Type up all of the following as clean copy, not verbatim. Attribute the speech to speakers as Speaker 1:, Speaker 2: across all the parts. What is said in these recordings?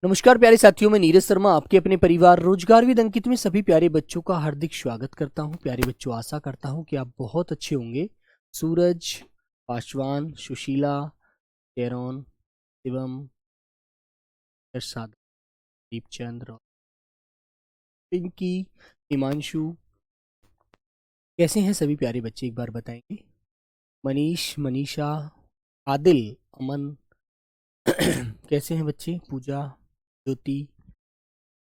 Speaker 1: नमस्कार प्यारे साथियों, मैं नीरज शर्मा आपके अपने परिवार रोजगार विद अंकित में सभी प्यारे बच्चों का हार्दिक स्वागत करता हूं। प्यारे बच्चों, आशा करता हूं कि आप बहुत अच्छे होंगे। सूरज, पासवान, सुशीला, कैरॉन, शिवम, प्रसाद, दीपचंद्र, पिंकी, हिमांशु, कैसे हैं सभी प्यारे बच्चे एक बार बताएंगे। मनीष, मनीषा, आदिल, अमन कैसे हैं बच्चे। पूजा, ज्योति,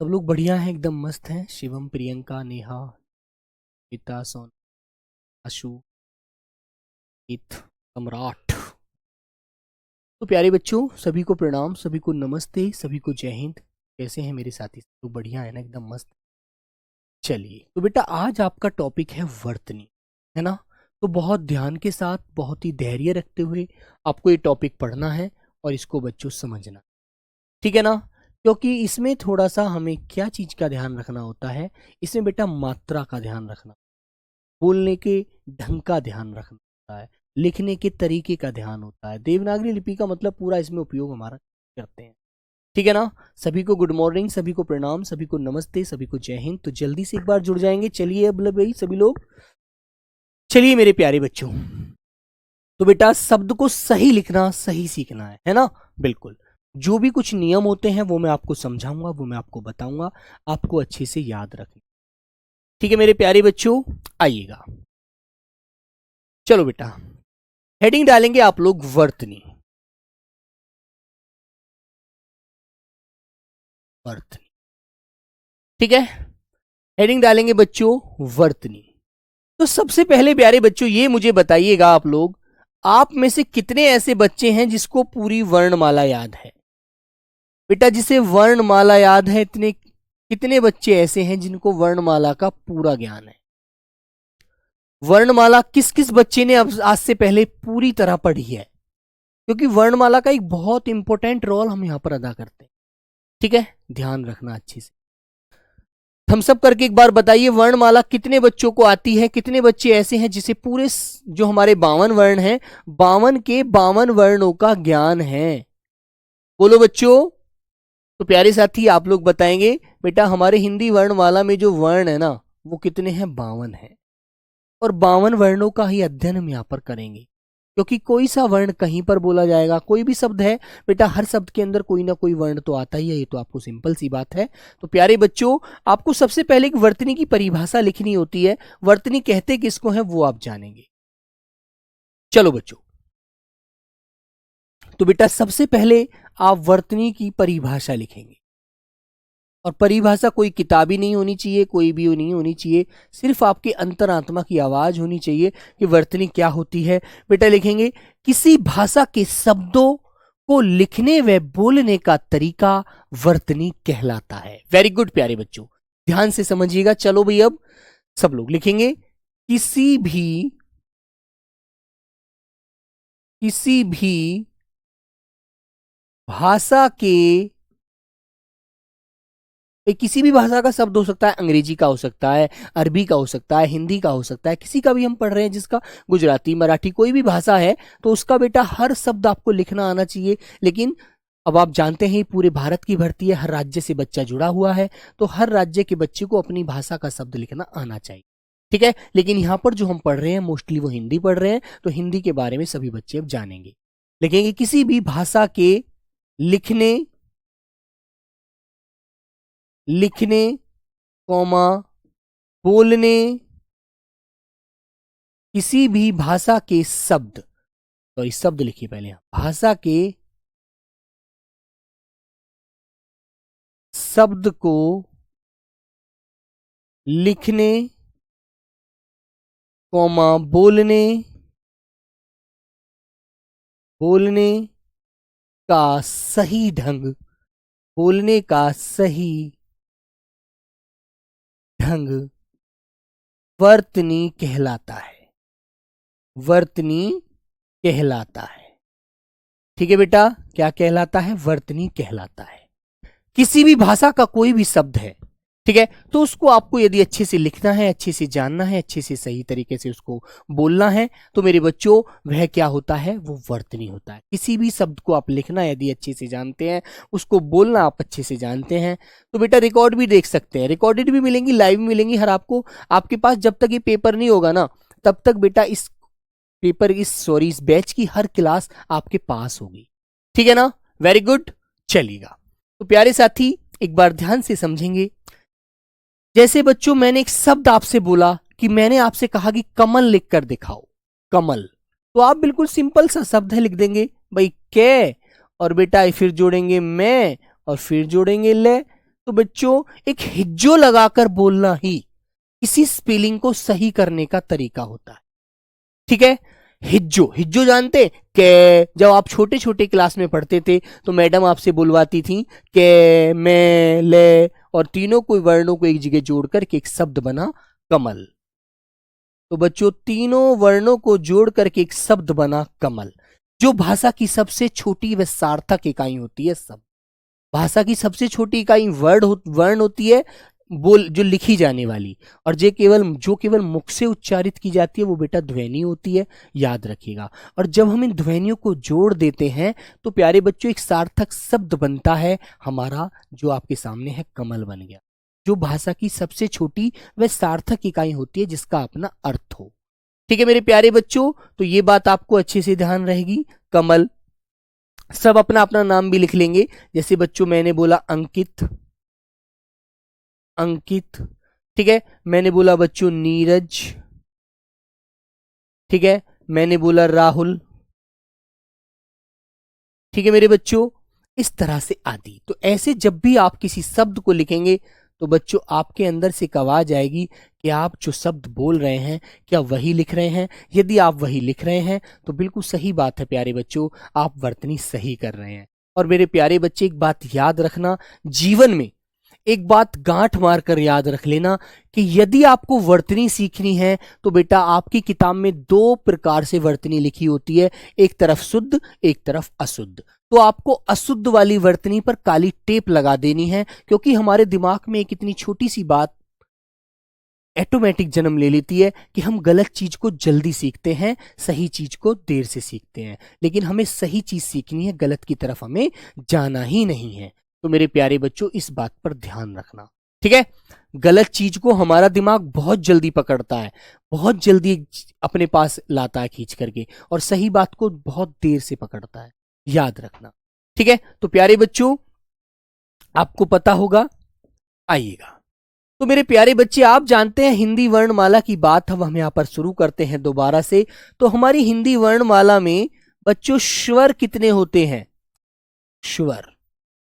Speaker 1: सब लोग बढ़िया हैं, एकदम मस्त हैं। शिवम, प्रियंका, नेहा, गीता, सोन, आशु, इत, सम्राट। तो प्यारे बच्चों, सभी को प्रणाम, सभी को नमस्ते, सभी को जय हिंद। कैसे हैं मेरे साथी, तो बढ़िया है ना, एकदम मस्त। चलिए तो बेटा, आज आपका टॉपिक है वर्तनी, है ना। तो बहुत ध्यान के साथ, बहुत ही धैर्य रखते हुए आपको ये टॉपिक पढ़ना है और इसको बच्चों समझना, ठीक है ना। क्योंकि इसमें थोड़ा सा हमें क्या चीज का ध्यान रखना होता है, इसमें बेटा मात्रा का ध्यान रखना, बोलने के ढंग का ध्यान रखना होता है, लिखने के तरीके का ध्यान होता है। देवनागरी लिपि का मतलब पूरा इसमें उपयोग हमारा करते हैं, ठीक है ना। सभी को गुड मॉर्निंग, सभी को प्रणाम, सभी को नमस्ते, सभी को जय हिंद। तो जल्दी से एक बार जुड़ जाएंगे। चलिए अब भाई सभी लोग, चलिए मेरे प्यारे बच्चों। तो बेटा शब्द को सही लिखना, सही सीखना है ना। बिल्कुल, जो भी कुछ नियम होते हैं वो मैं आपको समझाऊंगा, वो मैं आपको बताऊंगा, आपको अच्छे से याद रखना, ठीक है मेरे प्यारे बच्चों। आइएगा, चलो बेटा, हेडिंग डालेंगे आप लोग वर्तनी। वर्तनी, ठीक है, हेडिंग डालेंगे बच्चों वर्तनी। तो सबसे पहले प्यारे बच्चों ये मुझे बताइएगा आप लोग, आप में से कितने ऐसे बच्चे हैं जिसको पूरी वर्णमाला याद है। बेटा जिसे वर्णमाला याद है, इतने कितने बच्चे ऐसे हैं जिनको वर्णमाला का पूरा ज्ञान है। वर्णमाला किस किस बच्चे ने अब आज से पहले पूरी तरह पढ़ी है, क्योंकि वर्णमाला का एक बहुत इंपॉर्टेंट रोल हम यहां पर अदा करते हैं, ठीक है। ध्यान रखना अच्छे से, थम्स अप करके एक बार बताइए, वर्णमाला कितने बच्चों को आती है। कितने बच्चे ऐसे हैं जिसे पूरे जो हमारे 52 वर्ण हैं, 52 के 52 वर्णों का ज्ञान है। बोलो बच्चों। तो प्यारे साथी आप लोग बताएंगे बेटा, हमारे हिंदी वर्णमाला में जो वर्ण है ना, वो कितने हैं, 52 है। और 52 वर्णों का ही अध्ययन हम यहाँ पर करेंगे, क्योंकि कोई सा वर्ण कहीं पर बोला जाएगा, कोई भी शब्द है बेटा, हर शब्द के अंदर कोई ना कोई वर्ण तो आता ही है। ये तो आपको सिंपल सी बात है। तो प्यारे बच्चों, आपको सबसे पहले एक वर्तनी की परिभाषा लिखनी होती है। वर्तनी कहते किसको है वो आप जानेंगे। चलो बच्चों, तो बेटा सबसे पहले आप वर्तनी की परिभाषा लिखेंगे, और परिभाषा कोई किताबी नहीं होनी चाहिए, कोई भी नहीं होनी चाहिए, सिर्फ आपके अंतरात्मा की आवाज होनी चाहिए कि वर्तनी क्या होती है। बेटा लिखेंगे, किसी भाषा के शब्दों को लिखने व बोलने का तरीका वर्तनी कहलाता है। वेरी गुड प्यारे बच्चों, ध्यान से समझिएगा। चलो भाई, अब सब लोग लिखेंगे, किसी भी भाषा के, किसी भी भाषा का शब्द हो सकता है, अंग्रेजी का हो सकता है, अरबी का हो सकता है, हिंदी का हो सकता है, किसी का भी हम पढ़ रहे हैं जिसका, गुजराती, मराठी, कोई भी भाषा है, तो उसका बेटा हर शब्द आपको लिखना आना चाहिए। लेकिन अब आप जानते हैं पूरे भारत की भर्ती है, हर राज्य से बच्चा जुड़ा हुआ है, तो हर राज्य के बच्चे को अपनी भाषा का शब्द लिखना आना चाहिए, ठीक है। लेकिन यहां पर जो हम पढ़ रहे हैं मोस्टली वो हिंदी पढ़ रहे हैं, तो हिंदी के बारे में सभी बच्चे अब जानेंगे। लिखेंगे, किसी भी भाषा के लिखने लिखने कॉमा बोलने, किसी भी भाषा के शब्द, सॉरी शब्द लिखिए पहले, भाषा के शब्द को लिखने कॉमा बोलने बोलने का सही ढंग, बोलने का सही ढंग वर्तनी कहलाता है। वर्तनी कहलाता है, ठीक है बेटा, क्या कहलाता है, वर्तनी कहलाता है। किसी भी भाषा का कोई भी शब्द है, ठीक है। तो उसको आपको यदि अच्छे से लिखना है, अच्छे से जानना है, अच्छे से सही तरीके से उसको बोलना है, तो मेरे बच्चों वह क्या होता है, वो वर्तनी होता है। किसी भी शब्द को आप लिखना यदि अच्छे से जानते हैं, उसको बोलना आप अच्छे से जानते हैं, तो बेटा रिकॉर्ड भी देख सकते हैं, रिकॉर्डेड भी मिलेंगी, लाइव मिलेंगी। हर आपको आपके पास जब तक ये पेपर नहीं होगा ना, तब तक बेटा इस बैच की हर क्लास आपके पास होगी। ठीक है ना, वेरी गुड, चलिएगा। तो प्यारे साथी एक बार ध्यान से समझेंगे। जैसे बच्चों मैंने एक शब्द आपसे बोला कि मैंने आपसे कहा कि कमल लिख कर दिखाओ, कमल, तो आप बिल्कुल सिंपल सा शब्द है लिख देंगे भाई के, और बेटा फिर जोड़ेंगे मैं, और फिर जोड़ेंगे ले। तो बच्चों एक हिज्जो लगाकर बोलना ही किसी स्पेलिंग को सही करने का तरीका होता है। ठीक है, हिज्जो, हिज्जो जानते के, जब आप छोटे छोटे क्लास में पढ़ते थे तो मैडम आपसे बुलवाती थी के, मैं, ले, और तीनों को वर्णों को एक जगह जोड़कर के एक शब्द बना कमल। तो बच्चों तीनों वर्णों को जोड़ करके एक शब्द बना कमल, जो भाषा की सबसे छोटी व सार्थक इकाई होती है। शब्द, भाषा की सबसे छोटी इकाई वर्ण होती है, बोल जो लिखी जाने वाली, और जो केवल मुख से उच्चारित की जाती है वो बेटा ध्वनि होती है, याद रखिएगा। और जब हम इन ध्वनियों को जोड़ देते हैं तो प्यारे बच्चों एक सार्थक शब्द बनता है हमारा, जो आपके सामने है कमल बन गया, जो भाषा की सबसे छोटी व सार्थक इकाई होती है, जिसका अपना अर्थ हो। ठीक है मेरे प्यारे बच्चों, तो ये बात आपको अच्छे से ध्यान रहेगी। कमल, सब अपना अपना नाम भी लिख लेंगे। जैसे बच्चों मैंने बोला अंकित, अंकित, ठीक है। मैंने बोला बच्चों नीरज, ठीक है। मैंने बोला राहुल, ठीक है मेरे बच्चों। इस तरह से आदि। तो ऐसे जब भी आप किसी शब्द को लिखेंगे तो बच्चों आपके अंदर से एक आवाज आएगी कि आप जो शब्द बोल रहे हैं क्या वही लिख रहे हैं। यदि आप वही लिख रहे हैं तो बिल्कुल सही बात है प्यारे बच्चों, आप वर्तनी सही कर रहे हैं। और मेरे प्यारे बच्चे एक बात याद रखना, जीवन में एक बात गांठ मारकर याद रख लेना कि यदि आपको वर्तनी सीखनी है तो बेटा आपकी किताब में दो प्रकार से वर्तनी लिखी होती है, एक तरफ शुद्ध, एक तरफ अशुद्ध। तो आपको अशुद्ध वाली वर्तनी पर काली टेप लगा देनी है, क्योंकि हमारे दिमाग में एक इतनी छोटी सी बात ऑटोमेटिक जन्म ले लेती है कि हम गलत चीज को जल्दी सीखते हैं, सही चीज को देर से सीखते हैं। लेकिन हमें सही चीज सीखनी है, गलत की तरफ हमें जाना ही नहीं है। तो मेरे प्यारे बच्चों इस बात पर ध्यान रखना, ठीक है। गलत चीज को हमारा दिमाग बहुत जल्दी पकड़ता है, बहुत जल्दी अपने पास लाता है खींच करके, और सही बात को बहुत देर से पकड़ता है, याद रखना, ठीक है। तो प्यारे बच्चों आपको पता होगा, आइएगा। तो मेरे प्यारे बच्चे आप जानते हैं हिंदी वर्णमाला की बात हम यहाँ पर शुरू करते हैं दोबारा से। तो हमारी हिंदी वर्णमाला में बच्चों स्वर कितने होते हैं? स्वर,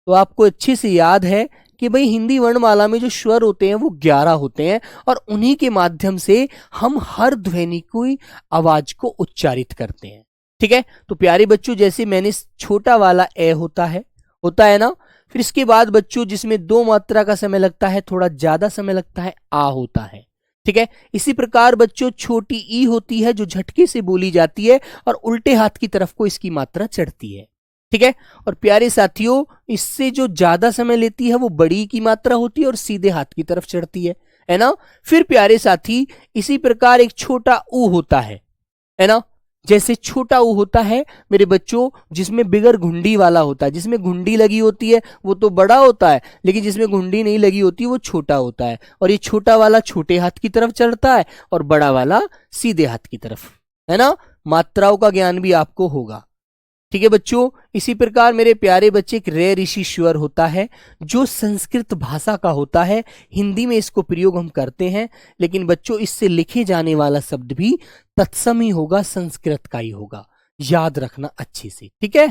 Speaker 1: तो आपको अच्छे से याद है कि भाई हिंदी वर्णमाला में जो स्वर होते हैं वो 11 होते हैं, और उन्हीं के माध्यम से हम हर ध्वनि की आवाज को उच्चारित करते हैं, ठीक है। तो प्यारे बच्चों जैसे मैंने छोटा वाला ए होता है ना, फिर इसके बाद बच्चों जिसमें 2 मात्रा का समय लगता है, थोड़ा ज्यादा समय लगता है, आ होता है, ठीक है। इसी प्रकार बच्चों छोटी ई होती है जो झटके से बोली जाती है और उल्टे हाथ की तरफ को इसकी मात्रा चढ़ती है, ठीक है। और प्यारे साथियों इससे जो ज्यादा समय लेती है वो बड़ी की मात्रा होती है और सीधे हाथ की तरफ चढ़ती है ना। फिर प्यारे साथी इसी प्रकार एक छोटा ऊ होता है ना। जैसे छोटा ऊ होता है मेरे बच्चों जिसमें बिगर घुंडी वाला होता है, जिसमें घुंडी लगी होती है वो तो बड़ा होता है, लेकिन जिसमें घुंडी नहीं लगी होती वो छोटा होता है। और ये छोटा वाला छोटे हाथ की तरफ चढ़ता है और बड़ा वाला सीधे हाथ की तरफ, है ना। मात्राओं का ज्ञान भी आपको होगा, ठीक है बच्चों। इसी प्रकार मेरे प्यारे बच्चे एक रे ऋषि स्वर होता है जो संस्कृत भाषा का होता है। हिंदी में इसको प्रयोग हम करते हैं, लेकिन बच्चों इससे लिखे जाने वाला शब्द भी तत्सम ही होगा, संस्कृत का ही होगा, याद रखना अच्छे से, ठीक है।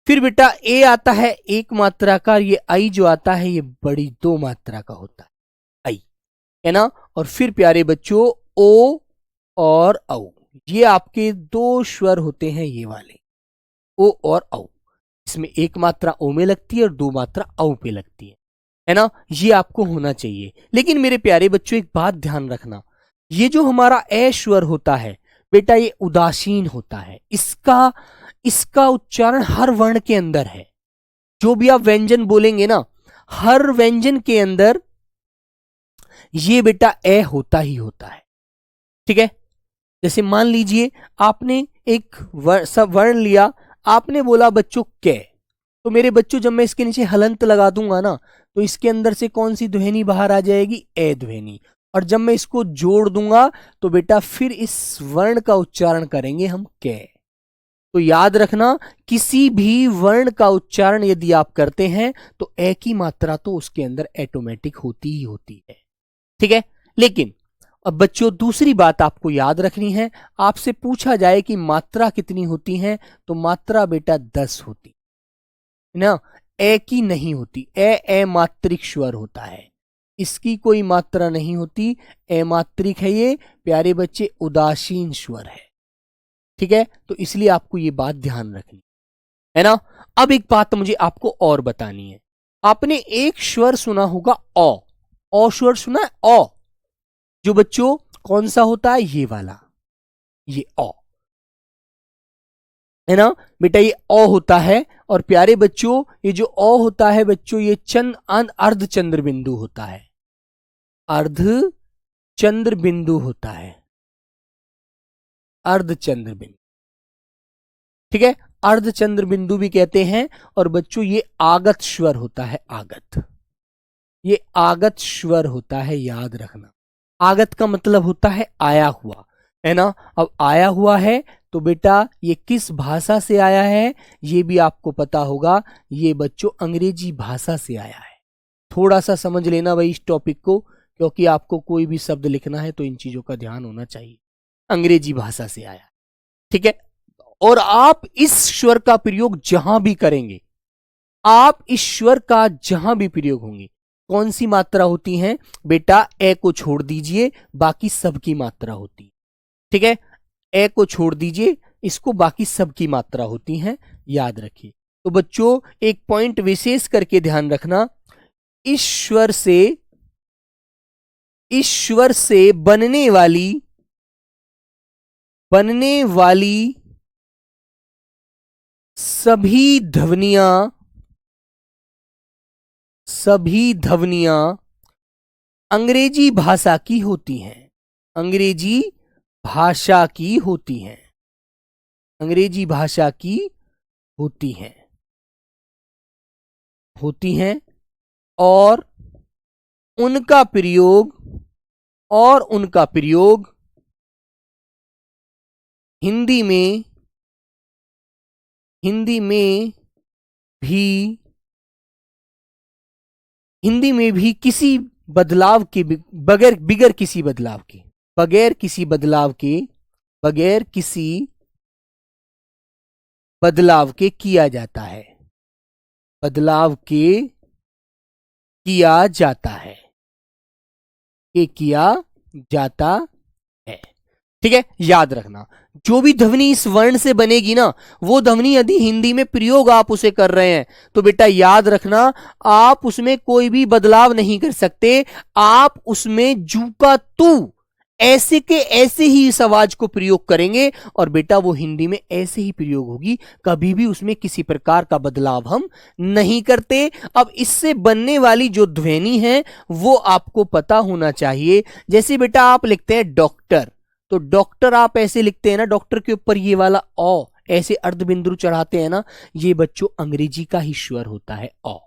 Speaker 1: फिर बेटा ए आता है एक मात्रा का, ये आई जो आता है ये बड़ी 2 मात्रा का होता है, आई, है ना। और फिर प्यारे बच्चों ओ और औ, ये आपके 2 स्वर होते हैं, ये वाले ओ और औ। इसमें 1 मात्रा ओ में लगती है और 2 मात्रा औ पे लगती है ना। ये आपको होना चाहिए। लेकिन मेरे प्यारे बच्चों एक बात ध्यान रखना, ये जो हमारा ए स्वर होता है बेटा ये उदासीन होता है, इसका उच्चारण हर वर्ण के अंदर है। जो भी आप व्यंजन बोलेंगे ना, हर व्यंजन के अंदर ये बेटा ए होता ही होता है। ठीक है, जैसे मान लीजिए आपने एक सब वर्ण लिया, आपने बोला बच्चों के, तो मेरे बच्चों जब मैं इसके नीचे हलंत लगा दूंगा ना, तो इसके अंदर से कौन सी ध्वनि बाहर आ जाएगी? ए ध्वनि। और जब मैं इसको जोड़ दूंगा तो बेटा फिर इस वर्ण का उच्चारण करेंगे हम के। तो याद रखना, किसी भी वर्ण का उच्चारण यदि आप करते हैं तो ए की मात्रा तो उसके अंदर ऑटोमेटिक होती ही होती है। ठीक है, लेकिन अब बच्चों दूसरी बात आपको याद रखनी है, आपसे पूछा जाए कि मात्रा कितनी होती है, तो मात्रा बेटा 10 होती है ना, ए की नहीं होती। ए मात्रिक स्वर होता है, इसकी कोई मात्रा नहीं होती, ए मात्रिक है ये प्यारे बच्चे, उदासीन स्वर है। ठीक है, तो इसलिए आपको ये बात ध्यान रखनी है ना। अब एक बात मुझे आपको और बतानी है, आपने एक स्वर सुना होगा ओ स्वर सुना है, ओ, जो बच्चों कौन सा होता है? ये वाला, ये ओ है ना बेटा, ये ओ होता है। और प्यारे बच्चों ये जो ओ होता है बच्चों, ये अर्ध चंद्र बिंदु होता है, अर्ध चंद्र बिंदु होता है, अर्ध चंद्र बिंदु। ठीक है, अर्ध चंद्र बिंदु भी कहते हैं। और बच्चों ये आगत स्वर होता है, आगत, ये आगत स्वर होता है, याद रखना। आगत का मतलब होता है आया हुआ, है ना। अब आया हुआ है तो बेटा ये किस भाषा से आया है ये भी आपको पता होगा, ये बच्चों अंग्रेजी भाषा से आया है। थोड़ा सा समझ लेना भाई इस टॉपिक को, क्योंकि आपको कोई भी शब्द लिखना है तो इन चीजों का ध्यान होना चाहिए। अंग्रेजी भाषा से आया, ठीक है। और आप इस स्वर का प्रयोग जहां भी करेंगे, आप इस स्वर का जहां भी प्रयोग होंगे, कौन सी मात्रा होती है बेटा? ए को छोड़ दीजिए, बाकी सबकी मात्रा होती है। ठीक है, ए को छोड़ दीजिए, इसको बाकी सबकी मात्रा होती है, याद रखिए। तो बच्चों एक पॉइंट विशेष करके ध्यान रखना, ईश्वर से बनने वाली सभी ध्वनियां अंग्रेजी भाषा की होती हैं, अंग्रेजी भाषा की होती हैं, अंग्रेजी भाषा की होती हैं और उनका प्रयोग हिंदी में भी किसी बदलाव के बगैर किसी बदलाव के किया जाता है, किया जाता है। ठीक है, याद रखना, जो भी ध्वनि इस वर्ण से बनेगी ना, वो ध्वनि यदि हिंदी में प्रयोग आप उसे कर रहे हैं तो बेटा याद रखना, आप उसमें कोई भी बदलाव नहीं कर सकते। आप उसमें जू का तू ऐसे के ऐसे ही इस आवाज को प्रयोग करेंगे और बेटा वो हिंदी में ऐसे ही प्रयोग होगी, कभी भी उसमें किसी प्रकार का बदलाव हम नहीं करते। अब इससे बनने वाली जो ध्वनि है वो आपको पता होना चाहिए। जैसे बेटा आप लिखते हैं डॉक्टर, तो डॉक्टर आप ऐसे लिखते हैं ना, डॉक्टर के ऊपर ये वाला ओ ऐसे अर्धबिंदु चढ़ाते हैं ना, ये बच्चों अंग्रेजी का ही स्वर होता है ओ।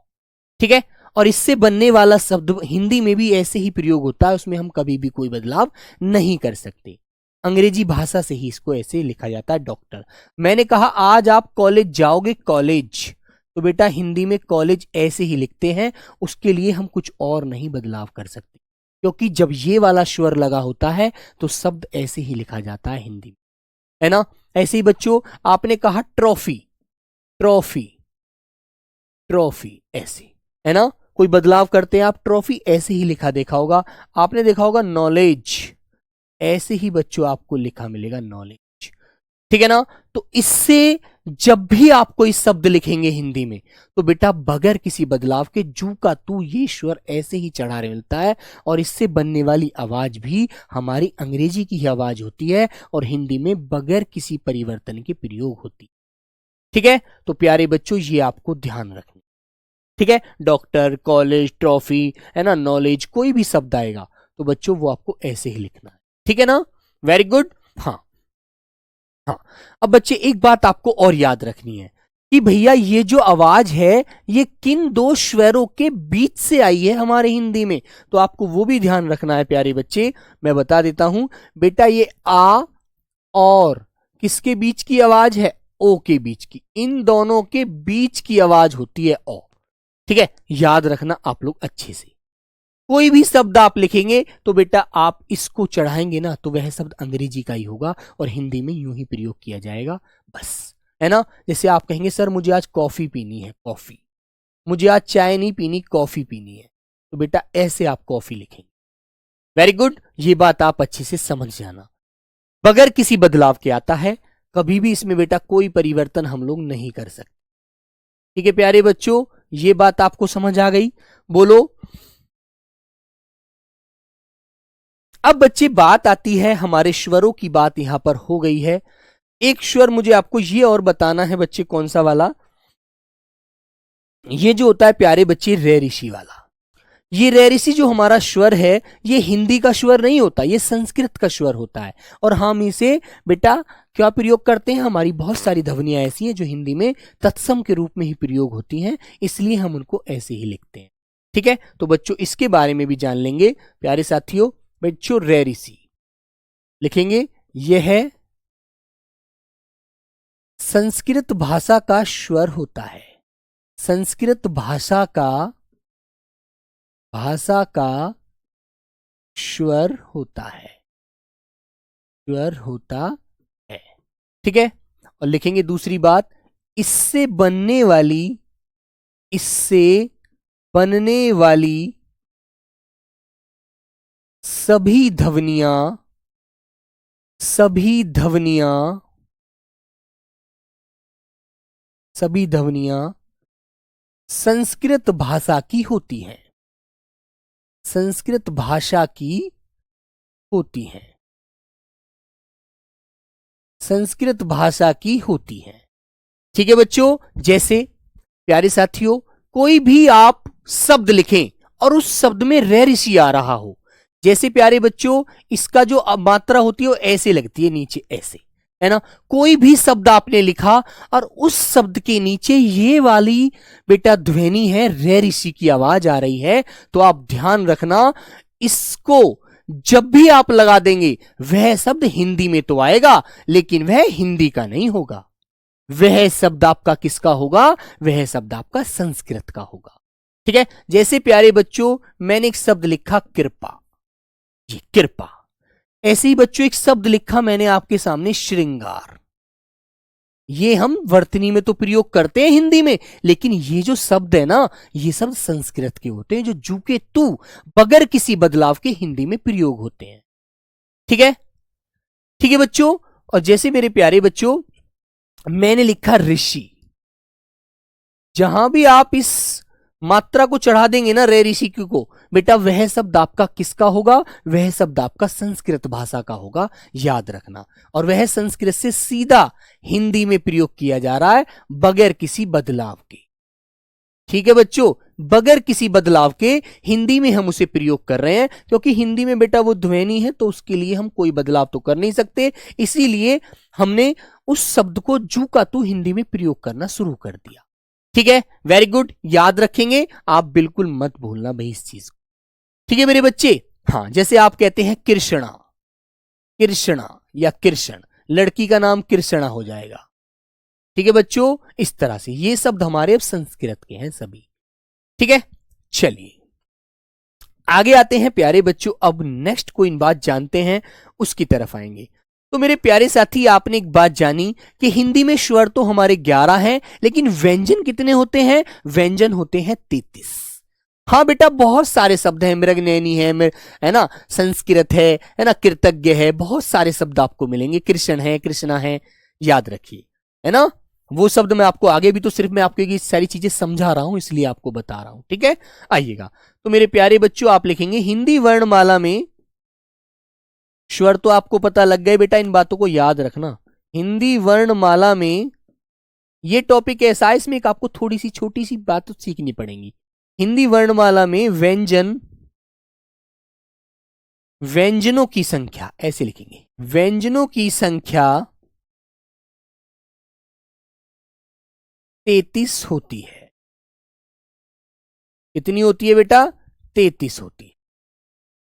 Speaker 1: ठीक है, और इससे बनने वाला शब्द हिंदी में भी ऐसे ही प्रयोग होता है, उसमें हम कभी भी कोई बदलाव नहीं कर सकते। अंग्रेजी भाषा से ही इसको ऐसे लिखा जाता है डॉक्टर। मैंने कहा आज आप कॉलेज जाओगे, कॉलेज, तो बेटा हिंदी में कॉलेज ऐसे ही लिखते हैं, उसके लिए हम कुछ और नहीं बदलाव कर सकते, क्योंकि जब ये वाला स्वर लगा होता है तो शब्द ऐसे ही लिखा जाता है हिंदी में, है ना। ऐसे ही बच्चों आपने कहा ट्रॉफी, ऐसे, है ना, कोई बदलाव करते हैं आप, ट्रॉफी ऐसे ही लिखा देखा होगा। आपने देखा होगा नॉलेज, ऐसे ही बच्चों आपको लिखा मिलेगा नॉलेज। ठीक है ना। तो इससे जब भी आप कोई शब्द लिखेंगे हिंदी में तो बेटा बगैर किसी बदलाव के जू का तू ये स्वर ऐसे ही चढ़ा मिलता है, और इससे बनने वाली आवाज भी हमारी अंग्रेजी की ही आवाज होती है और हिंदी में बगैर किसी परिवर्तन के प्रयोग होती। ठीक है, तो प्यारे बच्चों ये आपको ध्यान रखना। ठीक है, डॉक्टर, कॉलेज, ट्रॉफी, है ना, नॉलेज, कोई भी शब्द आएगा तो बच्चों वो आपको ऐसे ही लिखना है, ठीक है ना। Very good. हाँ हाँ, अब बच्चे एक बात आपको और याद रखनी है कि भैया ये जो आवाज है ये किन दो स्वरों के बीच से आई है हमारे हिंदी में, तो आपको वो भी ध्यान रखना है प्यारे बच्चे। मैं बता देता हूं बेटा, ये आ और किसके बीच की आवाज है, ओ के बीच की, इन दोनों के बीच की आवाज होती है ओ, ठीक है, याद रखना आप लोग अच्छे से। कोई भी शब्द आप लिखेंगे तो बेटा आप इसको चढ़ाएंगे ना तो वह शब्द अंग्रेजी का ही होगा और हिंदी में यूं ही प्रयोग किया जाएगा, बस, है ना। जैसे आप कहेंगे सर मुझे आज कॉफी पीनी है, कॉफी, मुझे आज चाय नहीं पीनी, कॉफी पीनी है, तो बेटा ऐसे आप कॉफी लिखेंगे। वेरी गुड, ये बात आप अच्छे से समझ जाना। बगैर किसी बदलाव के आता है, कभी भी इसमें बेटा कोई परिवर्तन हम लोग नहीं कर सकते, ठीक है प्यारे बच्चों, ये बात आपको समझ आ गई, बोलो। अब बच्चे बात आती है हमारे स्वरों की, बात यहां पर हो गई है। एक स्वर मुझे आपको ये और बताना है बच्चे, कौन सा वाला, ये जो होता है प्यारे बच्चे रे ऋषि वाला। ये रे ऋषि जो हमारा स्वर है ये हिंदी का स्वर नहीं होता, ये संस्कृत का स्वर होता है, और हम इसे बेटा क्या प्रयोग करते हैं, हमारी बहुत सारी ध्वनियां ऐसी हैं जो हिंदी में तत्सम के रूप में ही प्रयोग होती हैं, इसलिए हम उनको ऐसे ही लिखते हैं, ठीक है। तो बच्चों इसके बारे में भी जान लेंगे प्यारे साथियों। बच्चों रे ऋषि लिखेंगे, यह है संस्कृत भाषा का स्वर होता है, संस्कृत भाषा का स्वर होता है, स्वर होता है, ठीक है। और लिखेंगे दूसरी बात, इससे बनने वाली सभी ध्वनियां संस्कृत भाषा की होती हैं, संस्कृत भाषा की होती हैं, संस्कृत भाषा की होती हैं, ठीक है बच्चों। जैसे प्यारे साथियों कोई भी आप शब्द लिखें और उस शब्द में रे ऋषि आ रहा हो, जैसे प्यारे बच्चों इसका जो मात्रा होती है वो ऐसे लगती है नीचे, ऐसे, है ना। कोई भी शब्द आपने लिखा और उस शब्द के नीचे ये वाली बेटा ध्वनि है, रे ऋषि की आवाज आ रही है, तो आप ध्यान रखना इसको जब भी आप लगा देंगे वह शब्द हिंदी में तो आएगा लेकिन वह हिंदी का नहीं होगा, वह शब्द आपका किसका होगा, वह शब्द आपका संस्कृत का होगा, ठीक है। जैसे प्यारे बच्चों मैंने एक शब्द लिखा कृपा, ये कृपा, ऐसे ही बच्चों एक शब्द लिखा मैंने आपके सामने श्रृंगार, ये हम वर्तनी में तो प्रयोग करते हैं हिंदी में, लेकिन ये जो शब्द है ना ये शब्द संस्कृत के होते हैं जो जू के तू बगैर किसी बदलाव के हिंदी में प्रयोग होते हैं, ठीक है, ठीक है बच्चों। और जैसे मेरे प्यारे बच्चों मैंने लिखा ऋषि, जहां भी आप इस मात्रा को चढ़ा देंगे ना रे ऋषि को, बेटा वह शब्द आपका किसका होगा, वह शब्द आपका संस्कृत भाषा का होगा, याद रखना। और वह संस्कृत से सीधा हिंदी में प्रयोग किया जा रहा है बगैर किसी बदलाव के, ठीक है बच्चों, बगैर किसी बदलाव के हिंदी में हम उसे प्रयोग कर रहे हैं, क्योंकि हिंदी में बेटा वो ध्वनि है तो उसके लिए हम कोई बदलाव तो कर नहीं सकते, इसीलिए हमने उस शब्द को जू का तू हिंदी में प्रयोग करना शुरू कर दिया, ठीक है। वेरी गुड, याद रखेंगे आप, बिल्कुल मत भूलना भाई इस चीज को, ठीक है मेरे बच्चे। हाँ, जैसे आप कहते हैं कृष्णा, कृष्णा या कृष्ण, लड़की का नाम कृष्णा हो जाएगा, ठीक है बच्चों। इस तरह से ये शब्द हमारे अब संस्कृत के हैं सभी, ठीक है। चलिए आगे आते हैं प्यारे बच्चों, अब नेक्स्ट कोई बात जानते हैं उसकी तरफ आएंगे। तो मेरे प्यारे साथी आपने एक बात जानी कि हिंदी में स्वर तो हमारे 11 हैं लेकिन व्यंजन कितने होते हैं, व्यंजन होते हैं 33। हाँ बेटा बहुत सारे शब्द हैं, मृगनयनी है ना, संस्कृत है ना, कृतज्ञ है, बहुत सारे शब्द आपको मिलेंगे, कृष्ण है, कृष्णा है, याद रखिए, है ना। वो शब्द मैं आपको आगे भी तो सिर्फ मैं आपको ये सारी चीजें समझा रहा हूं इसलिए आपको बता रहा हूं, ठीक है। आइएगा, तो मेरे प्यारे बच्चों आप लिखेंगे हिंदी वर्णमाला में स्वर तो आपको पता लग गए बेटा, इन बातों को याद रखना। हिंदी वर्णमाला में ये टॉपिक ऐसा है इसमें एक आपको थोड़ी सी छोटी सी बात तो सीखनी पड़ेगी। हिंदी वर्णमाला में व्यंजन व्यंजनों की संख्या, ऐसे लिखेंगे, व्यंजनों की संख्या 33 होती है। कितनी होती है बेटा? 33 होती है।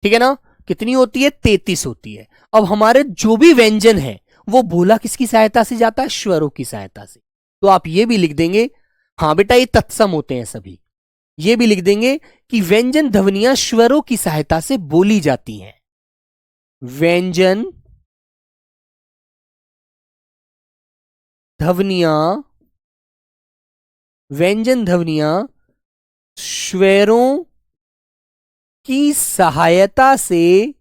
Speaker 1: ठीक है ना? कितनी होती है? 33 होती है। अब हमारे जो भी व्यंजन है वो बोला किसकी सहायता से जाता है? स्वरों की सहायता से। तो आप ये भी लिख देंगे, हाँ बेटा ये तत्सम होते हैं सभी। ये भी लिख देंगे कि व्यंजन ध्वनियां स्वरों की सहायता से बोली जाती हैं। व्यंजन ध्वनियां, व्यंजन ध्वनियां स्वरों की सहायता से,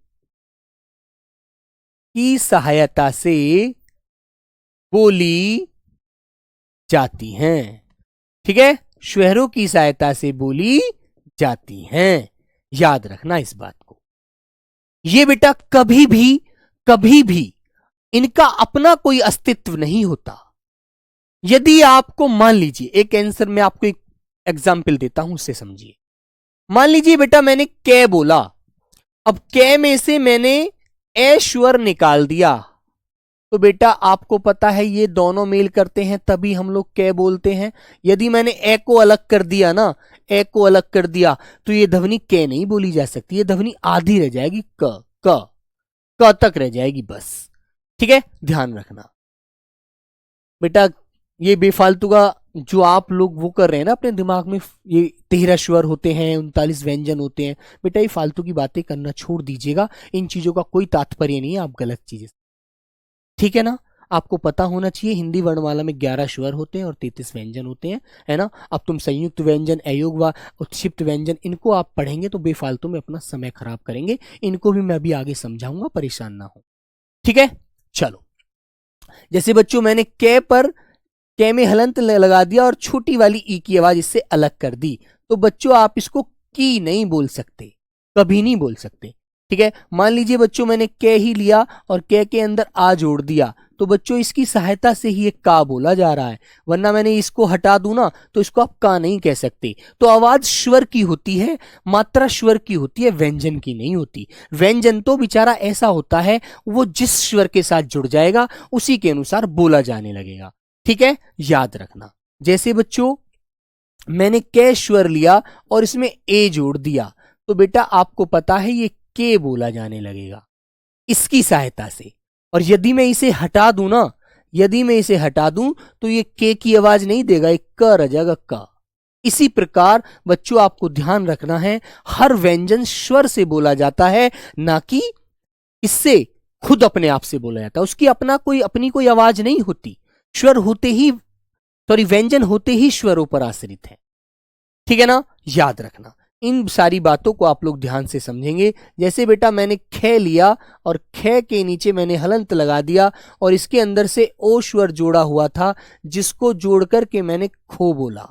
Speaker 1: की सहायता से बोली जाती हैं। ठीक है? स्वरों की सहायता से बोली जाती हैं। याद रखना इस बात को। ये बेटा कभी भी इनका अपना कोई अस्तित्व नहीं होता। यदि आपको मान लीजिए, एक आंसर में आपको एक एग्जाम्पल देता हूं, उससे समझिए। मान लीजिए बेटा मैंने कै बोला, अब कै में से मैंने ए स्वर निकाल दिया, तो बेटा आपको पता है ये दोनों मेल करते हैं तभी हम लोग कै बोलते हैं। यदि मैंने ए को अलग कर दिया ना, ए को अलग कर दिया, तो ये ध्वनि कै नहीं बोली जा सकती। ये ध्वनि आधी रह जाएगी, क तक रह जाएगी बस। ठीक है? ध्यान रखना बेटा। ये बेफालतू का जो आप लोग वो कर रहे हैं ना अपने दिमाग में, ये 13 स्वर होते हैं, 39 व्यंजन होते हैं, बेटा ये फालतू की बातें करना छोड़ दीजिएगा। इन चीजों का कोई तात्पर्य नहीं है, आप गलत चीजें, ठीक है ना? आपको पता होना चाहिए हिंदी वर्णमाला में 11 स्वर होते हैं और 33 व्यंजन होते हैं, है ना? अब तुम संयुक्त व्यंजन, अयोग व उत्क्षिप्त व्यंजन, इनको आप पढ़ेंगे तो बेफालतू में अपना समय खराब करेंगे। इनको भी मैं अभी आगे समझाऊंगा, परेशान ना हो। ठीक है? चलो, जैसे बच्चों मैंने कै पर, कै में हलंत लगा दिया और छोटी वाली ई की आवाज इससे अलग कर दी, तो बच्चों आप इसको की नहीं बोल सकते, कभी नहीं बोल सकते। ठीक है? मान लीजिए बच्चों मैंने कै ही लिया और कै के अंदर आ जोड़ दिया, तो बच्चों इसकी सहायता से ही एक का बोला जा रहा है, वरना मैंने इसको हटा दूं ना तो इसको आप का नहीं कह सकते। तो आवाज स्वर की होती है, मात्रा स्वर की होती है, व्यंजन की नहीं होती। व्यंजन तो बेचारा ऐसा होता है, वो जिस स्वर के साथ जुड़ जाएगा उसी के अनुसार बोला जाने लगेगा। ठीक है? याद रखना। जैसे बच्चों मैंने कै स्वर लिया और इसमें ए जोड़ दिया, तो बेटा आपको पता है ये के बोला जाने लगेगा इसकी सहायता से। और यदि मैं इसे हटा दूं ना, यदि मैं इसे हटा दूं तो ये के की आवाज नहीं देगा, एक क रह जाएगा, का। इसी प्रकार बच्चों आपको ध्यान रखना है, हर व्यंजन स्वर से बोला जाता है, ना कि इससे खुद अपने आप से बोला जाता है। उसकी अपनी कोई आवाज नहीं होती। स्वर होते ही, सॉरी, व्यंजन होते ही स्वरों पर आश्रित है। ठीक है ना? याद रखना। इन सारी बातों को आप लोग ध्यान से समझेंगे। जैसे बेटा मैंने खे लिया और खे के नीचे मैंने हलंत लगा दिया और इसके अंदर से ओ स्वर जोड़ा हुआ था, जिसको जोड़ करके मैंने खो बोला।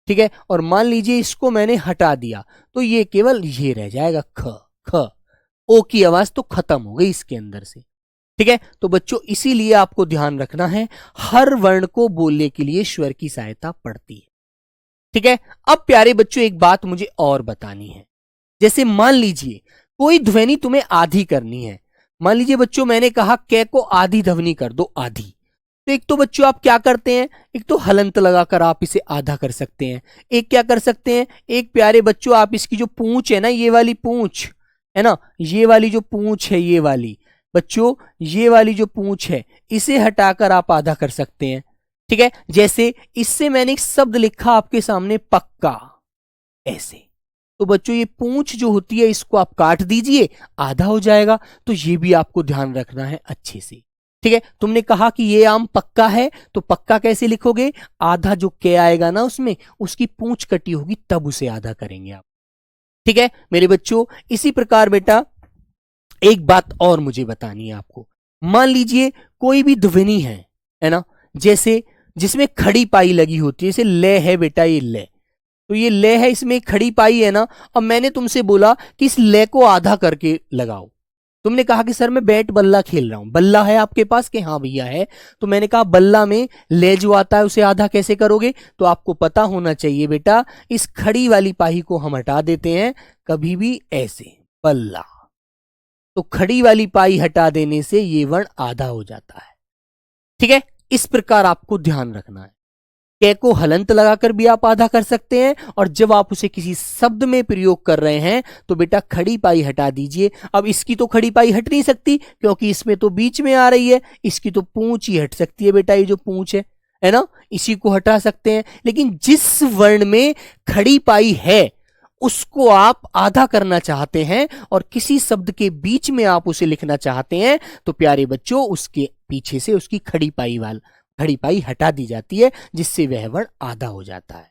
Speaker 1: ठीक है? और मान लीजिए इसको मैंने हटा दिया, तो ये केवल ये रह जाएगा, ख ख। ओ की आवाज तो खत्म हो गई इसके अंदर से। ठीक है? तो बच्चों इसीलिए आपको ध्यान रखना है, हर वर्ण को बोलने के लिए स्वर की सहायता पड़ती है। ठीक है? अब प्यारे बच्चों एक बात मुझे और बतानी है। जैसे मान लीजिए कोई ध्वनि तुम्हें आधी करनी है। मान लीजिए बच्चों मैंने कहा कै को आधी ध्वनि कर दो, आधी। तो एक तो बच्चों आप क्या करते हैं, एक तो हलंत लगाकर आप इसे आधा कर सकते हैं। एक क्या कर सकते हैं, एक प्यारे बच्चों आप इसकी जो पूंछ है ना, ये वाली पूंछ है ना, ये वाली जो पूंछ है, ये वाली बच्चों, ये वाली जो पूंछ है, इसे हटाकर आप आधा कर सकते हैं। ठीक है? जैसे इससे मैंने एक शब्द लिखा आपके सामने, पक्का, ऐसे। तो बच्चों ये पूंछ जो होती है इसको आप काट दीजिए, आधा हो जाएगा। तो ये भी आपको ध्यान रखना है अच्छे से। ठीक है? तुमने कहा कि ये आम पक्का है, तो पक्का कैसे लिखोगे, आधा जो के आएगा ना उसमें, उसकी पूंछ कटी होगी तब उसे आधा करेंगे आप। ठीक है मेरे बच्चों? इसी प्रकार बेटा एक बात और मुझे बतानी है आपको। मान लीजिए कोई भी ध्वनि है ना, जैसे जिसमें खड़ी पाई लगी होती है, जैसे ले है बेटा, ये ले, तो ये ले है, इसमें खड़ी पाई है ना। अब मैंने तुमसे बोला कि इस ले को आधा करके लगाओ। तुमने कहा कि सर मैं बैट बल्ला खेल रहा हूं। बल्ला है आपके पास? कि हाँ भैया है। तो मैंने कहा बल्ला में ले जो आता है उसे आधा कैसे करोगे? तो आपको पता होना चाहिए बेटा, इस खड़ी वाली पाही को हम हटा देते हैं, कभी भी ऐसे, बल्ला। तो खड़ी वाली पाई हटा देने से ये वर्ण आधा हो जाता है। ठीक है, इस प्रकार आपको ध्यान रखना है। कै को हलंत लगाकर भी आप आधा कर सकते हैं, और जब आप उसे किसी शब्द में प्रयोग कर रहे हैं तो बेटा खड़ी पाई हटा दीजिए। अब इसकी तो खड़ी पाई हट नहीं सकती क्योंकि इसमें तो बीच में आ रही है, इसकी तो पूंछ ही हट सकती है बेटा, ये जो पूंछ है ना, इसी को हटा सकते हैं। लेकिन जिस वर्ण में खड़ी पाई है उसको आप आधा करना चाहते हैं और किसी शब्द के बीच में आप उसे लिखना चाहते हैं, तो प्यारे बच्चों उसके पीछे से उसकी खड़ी पाई हटा दी जाती है, जिससे वह वर्ण आधा हो जाता है।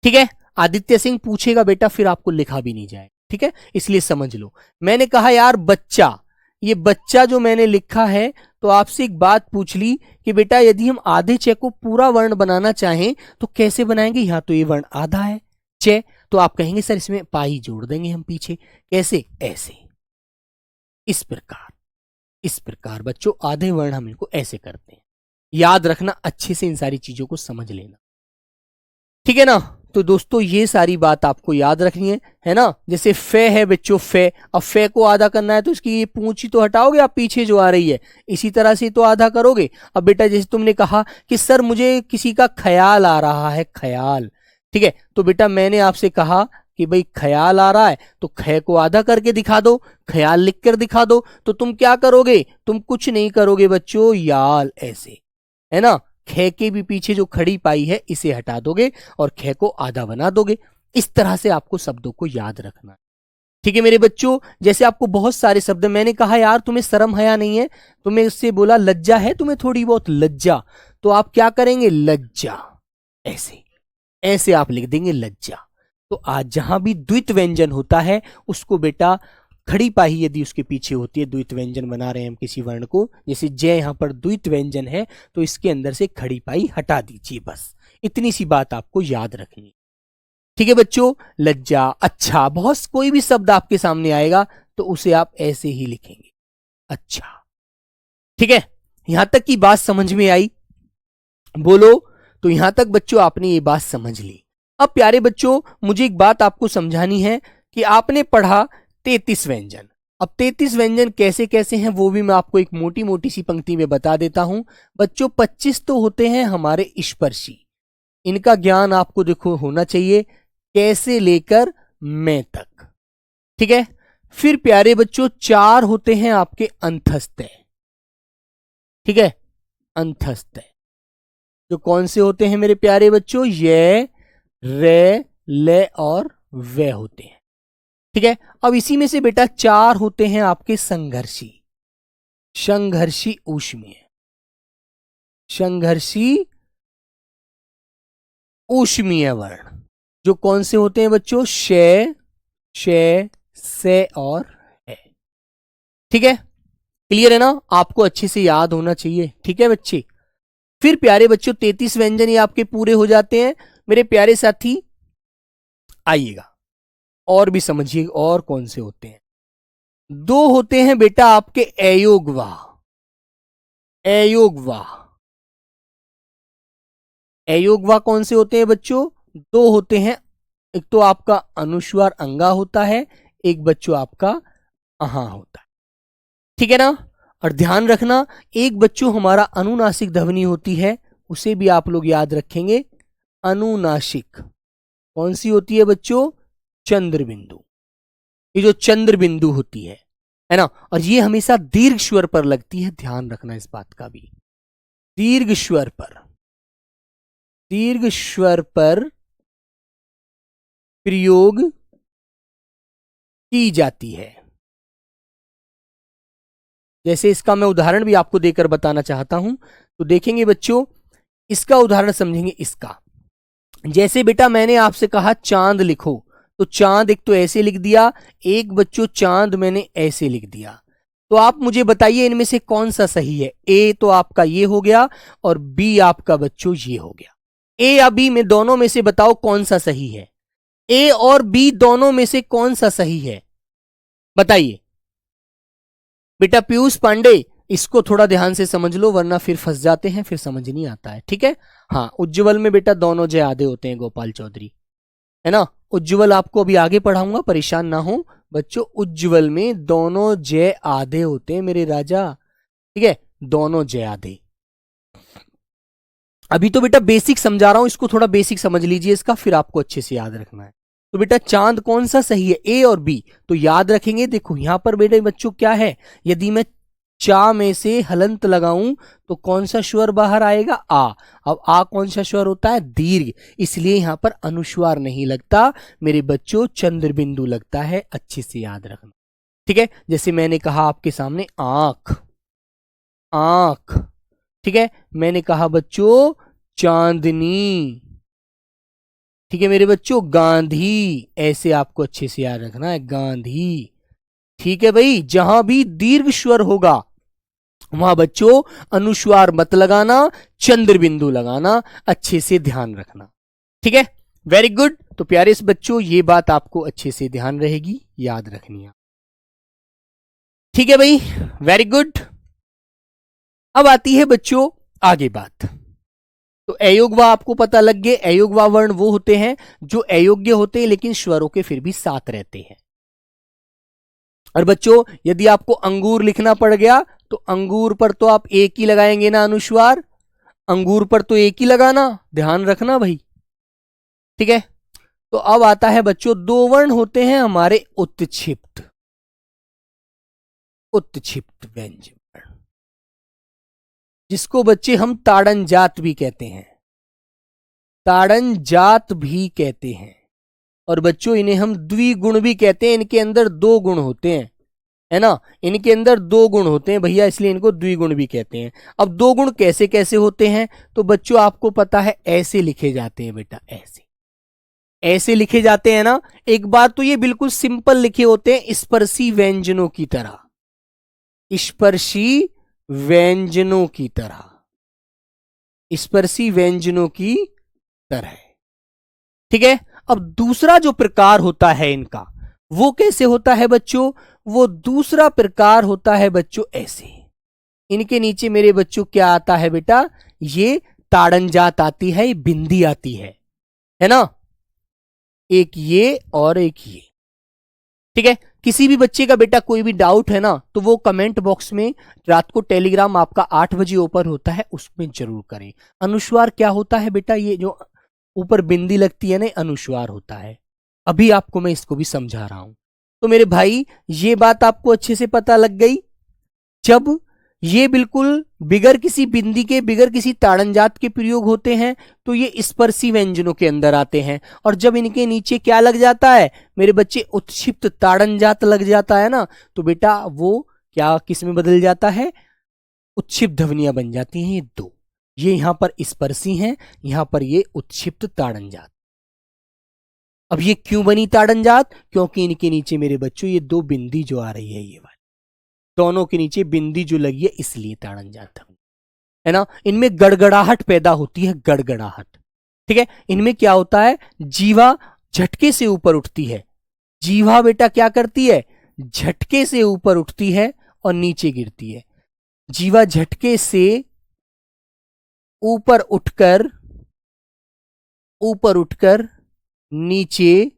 Speaker 1: ठीक है, आदित्य सिंह पूछेगा बेटा, फिर आपको लिखा भी नहीं जाए। ठीक है, इसलिए समझ लो। मैंने कहा यार बच्चा, ये बच्चा जो मैंने लिखा है, तो आपसे एक बात पूछ ली कि बेटा यदि हम आधे च को पूरा वर्ण बनाना चाहें तो कैसे बनाएंगे। यहां तो ये वर्ण आधा है च, तो आप कहेंगे सर इसमें पाई जोड़ देंगे हम पीछे। कैसे? ऐसे, इस प्रकार बच्चों आधे वर्ण हम इनको ऐसे करते हैं। याद रखना, अच्छे से इन सारी चीजों को समझ लेना। ठीक है ना। तो दोस्तों ये सारी बात आपको याद रखनी है ना। जैसे फे है बच्चों, फे, अब फे को आधा करना है तो इसकी ये पूंछ ही तो हटाओगे आप पीछे जो आ रही है, इसी तरह से तो आधा करोगे। अब बेटा जैसे तुमने कहा कि सर मुझे किसी का ख्याल आ रहा है, ख्याल, ठीक है, तो बेटा मैंने आपसे कहा कि भाई ख्याल आ रहा है तो ख को आधा करके दिखा दो, ख्याल लिख कर दिखा दो। तो तुम क्या करोगे? तुम कुछ नहीं करोगे बच्चों, याल ऐसे, है ना, ख के भी पीछे जो खड़ी पाई है इसे हटा दोगे और ख को आधा बना दोगे। इस तरह से आपको शब्दों को याद रखना है। ठीक है मेरे बच्चों। जैसे आपको बहुत सारे शब्द, मैंने कहा यार तुम्हें शर्म हया नहीं है, तुम्हें उससे बोला लज्जा है तुम्हें थोड़ी बहुत, लज्जा, तो आप क्या करेंगे? लज्जा, ऐसे ऐसे आप लिख देंगे लज्जा। तो आज जहां भी द्वित व्यंजन होता है उसको बेटा खड़ी पाई यदि उसके पीछे होती है, द्वित व्यंजन बना रहे हैं हम किसी वर्ण को, जैसे जय यहां पर द्वित व्यंजन है तो इसके अंदर से खड़ी पाई हटा दीजिए। बस इतनी सी बात आपको याद रखनी। ठीक है बच्चों, लज्जा, अच्छा, बहुत कोई भी शब्द आपके सामने आएगा तो उसे आप ऐसे ही लिखेंगे, अच्छा। ठीक है, यहां तक की बात समझ में आई? बोलो। तो यहां तक बच्चों आपने ये बात समझ ली। अब प्यारे बच्चों मुझे एक बात आपको समझानी है कि आपने पढ़ा 33 व्यंजन। अब 33 व्यंजन कैसे कैसे हैं वो भी मैं आपको एक मोटी मोटी सी पंक्ति में बता देता हूं। बच्चों 25 तो होते हैं हमारे स्पर्शी, इनका ज्ञान आपको देखो होना चाहिए, कैसे लेकर मैं तक। ठीक है, फिर प्यारे बच्चों 4 होते हैं आपके अंतस्थ। ठीक है, अंतस्थ जो कौन से होते हैं मेरे प्यारे बच्चों? ये, रे, ले और वे होते हैं। ठीक है, अब इसी में से बेटा 4 होते हैं आपके संघर्षी, संघर्षी ऊष्मीय, संघर्षी ऊष्मीय वर्ण जो कौन से होते हैं बच्चों? शे, शे, से और है। ठीक है, क्लियर है ना, आपको अच्छे से याद होना चाहिए। ठीक है बच्चे, फिर प्यारे बच्चों 33 व्यंजन ये आपके पूरे हो जाते हैं। मेरे प्यारे साथी आइएगा और भी समझिए और कौन से होते हैं। 2 होते हैं बेटा आपके अयोगवाह, अयोगवाह, अयोगवाह कौन से होते हैं बच्चों? 2 होते हैं, एक तो आपका अनुस्वार अंगा होता है, एक बच्चों आपका अहा होता है। ठीक है ना। और ध्यान रखना एक बच्चों हमारा अनुनासिक ध्वनि होती है, उसे भी आप लोग याद रखेंगे, अनुनासिक कौन सी होती है बच्चों? चंद्र बिंदु, ये जो चंद्र बिंदु होती है ना, और ये हमेशा दीर्घ स्वर पर लगती है, ध्यान रखना इस बात का भी। दीर्घ स्वर पर, दीर्घ स्वर पर प्रयोग की जाती है। जैसे इसका मैं उदाहरण भी आपको देकर बताना चाहता हूं, तो देखेंगे बच्चों, इसका उदाहरण समझेंगे। इसका जैसे बेटा मैंने आपसे कहा चांद लिखो, तो चांद एक तो ऐसे लिख दिया, एक बच्चों चांद मैंने ऐसे लिख दिया। तो आप मुझे बताइए इनमें से कौन सा सही है? ए तो आपका ये हो गया और बी आपका बच्चों ये हो गया। ए या बी में दोनों में से बताओ कौन सा सही है? ए और बी दोनों में से कौन सा सही है? बताइए बेटा। पीयूष पांडे, इसको थोड़ा ध्यान से समझ लो वरना फिर फंस जाते हैं, फिर समझ नहीं आता है। ठीक है, हाँ, उज्ज्वल में बेटा दोनों जय आधे होते हैं, गोपाल चौधरी, है ना। उज्ज्वल आपको अभी आगे पढ़ाऊंगा, परेशान ना हो, बच्चों उज्ज्वल में दोनों जय आधे होते हैं मेरे राजा, ठीक है, दोनों जय आधे। अभी तो बेटा बेसिक समझा रहा हूं, इसको थोड़ा बेसिक समझ लीजिए इसका, फिर आपको अच्छे से याद रखना है। तो बेटा चांद कौन सा सही है, ए और बी, तो याद रखेंगे। देखो यहां पर बेटे बच्चों क्या है, यदि मैं चा में से हलंत लगाऊं तो कौन सा स्वर बाहर आएगा, आ। अब आ कौन सा स्वर होता है, दीर्घ, इसलिए यहां पर अनुस्वार नहीं लगता मेरे बच्चों, चंद्र बिंदु लगता है, अच्छे से याद रखना, ठीक है। जैसे मैंने कहा आपके सामने आंख, आंख, ठीक है, मैंने कहा बच्चों चांदनी, ठीक है मेरे बच्चों, गांधी, ऐसे आपको अच्छे से याद रखना है, गांधी, ठीक है भाई। जहां भी दीर्घ स्वर होगा वहां बच्चों अनुस्वार मत लगाना, चंद्र बिंदु लगाना, अच्छे से ध्यान रखना, ठीक है, वेरी गुड। तो प्यारे इस बच्चों ये बात आपको अच्छे से ध्यान रहेगी, याद रखनी है, ठीक है भाई, वेरी गुड। अब आती है बच्चों आगे बात। तो अयोग्यवा आपको पता लग गए, अयोग्यवा वर्ण वो होते हैं जो अयोग्य होते हैं लेकिन स्वरों के फिर भी साथ रहते हैं। और बच्चों यदि आपको अंगूर लिखना पड़ गया तो अंगूर पर तो आप एक ही लगाएंगे ना अनुस्वार, अंगूर पर तो एक ही लगाना, ध्यान रखना भाई, ठीक है। तो अब आता है बच्चों दो वर्ण होते हैं हमारे उत्क्षिप्त, उत्क्षिप्त व्यंजन, जिसको बच्चे हम ताड़न जात भी कहते हैं, ताड़न जात भी कहते हैं। और बच्चों इन्हें हम द्विगुण भी कहते हैं, इनके अंदर दो गुण होते हैं, है ना, इनके अंदर दो गुण होते हैं भैया, इसलिए इनको द्विगुण भी कहते हैं। अब दो गुण कैसे कैसे होते हैं, तो बच्चों आपको पता है ऐसे लिखे जाते हैं बेटा, ऐसे ऐसे लिखे जाते हैं ना। एक बार तो ये बिल्कुल सिंपल लिखे होते हैं स्पर्शी व्यंजनों की तरह, स्पर्शी व्यंजनों की तरह, स्पर्शी व्यंजनों की तरह, ठीक है। अब दूसरा जो प्रकार होता है इनका वो कैसे होता है बच्चों, वो दूसरा प्रकार होता है बच्चों ऐसे, इनके नीचे मेरे बच्चों क्या आता है बेटा, ये ताड़न जात आती है, ये बिंदी आती है ना, एक ये और एक ये, ठीक है। किसी भी बच्चे का बेटा कोई भी डाउट है ना तो वो कमेंट बॉक्स में, रात को टेलीग्राम आपका 8 बजे ओपन होता है, उसमें जरूर करें। अनुस्वार क्या होता है बेटा, ये जो ऊपर बिंदी लगती है ना अनुस्वार होता है, अभी आपको मैं इसको भी समझा रहा हूं। तो मेरे भाई ये बात आपको अच्छे से पता लग गई, जब ये बिल्कुल बिगर किसी बिंदी के, बिगर किसी ताड़नजात के प्रयोग होते हैं तो ये स्पर्शी व्यंजनों के अंदर आते हैं। और जब इनके नीचे क्या लग जाता है मेरे बच्चे, उत्क्षिप्त ताड़नजात लग जाता है ना, तो बेटा वो क्या किस में बदल जाता है, उत्क्षिप्त ध्वनियां बन जाती हैं, ये दो, ये यहां पर स्पर्शी हैं, यहां पर ये उत्क्षिप्त ताड़नजात। अब ये क्यों बनी ताड़नजात, क्योंकि इनके नीचे मेरे बच्चों ये दो बिंदी जो आ रही है, ये वाली दोनों के नीचे बिंदी जो लगी है, इसलिए ताड़नजात है ना। इनमें गड़गड़ाहट पैदा होती है, गड़गड़ाहट, ठीक है। इनमें क्या होता है, जीवा झटके से ऊपर उठती है, जीवा बेटा क्या करती है, झटके से ऊपर उठती है और नीचे गिरती है, जीवा झटके से ऊपर उठकर नीचे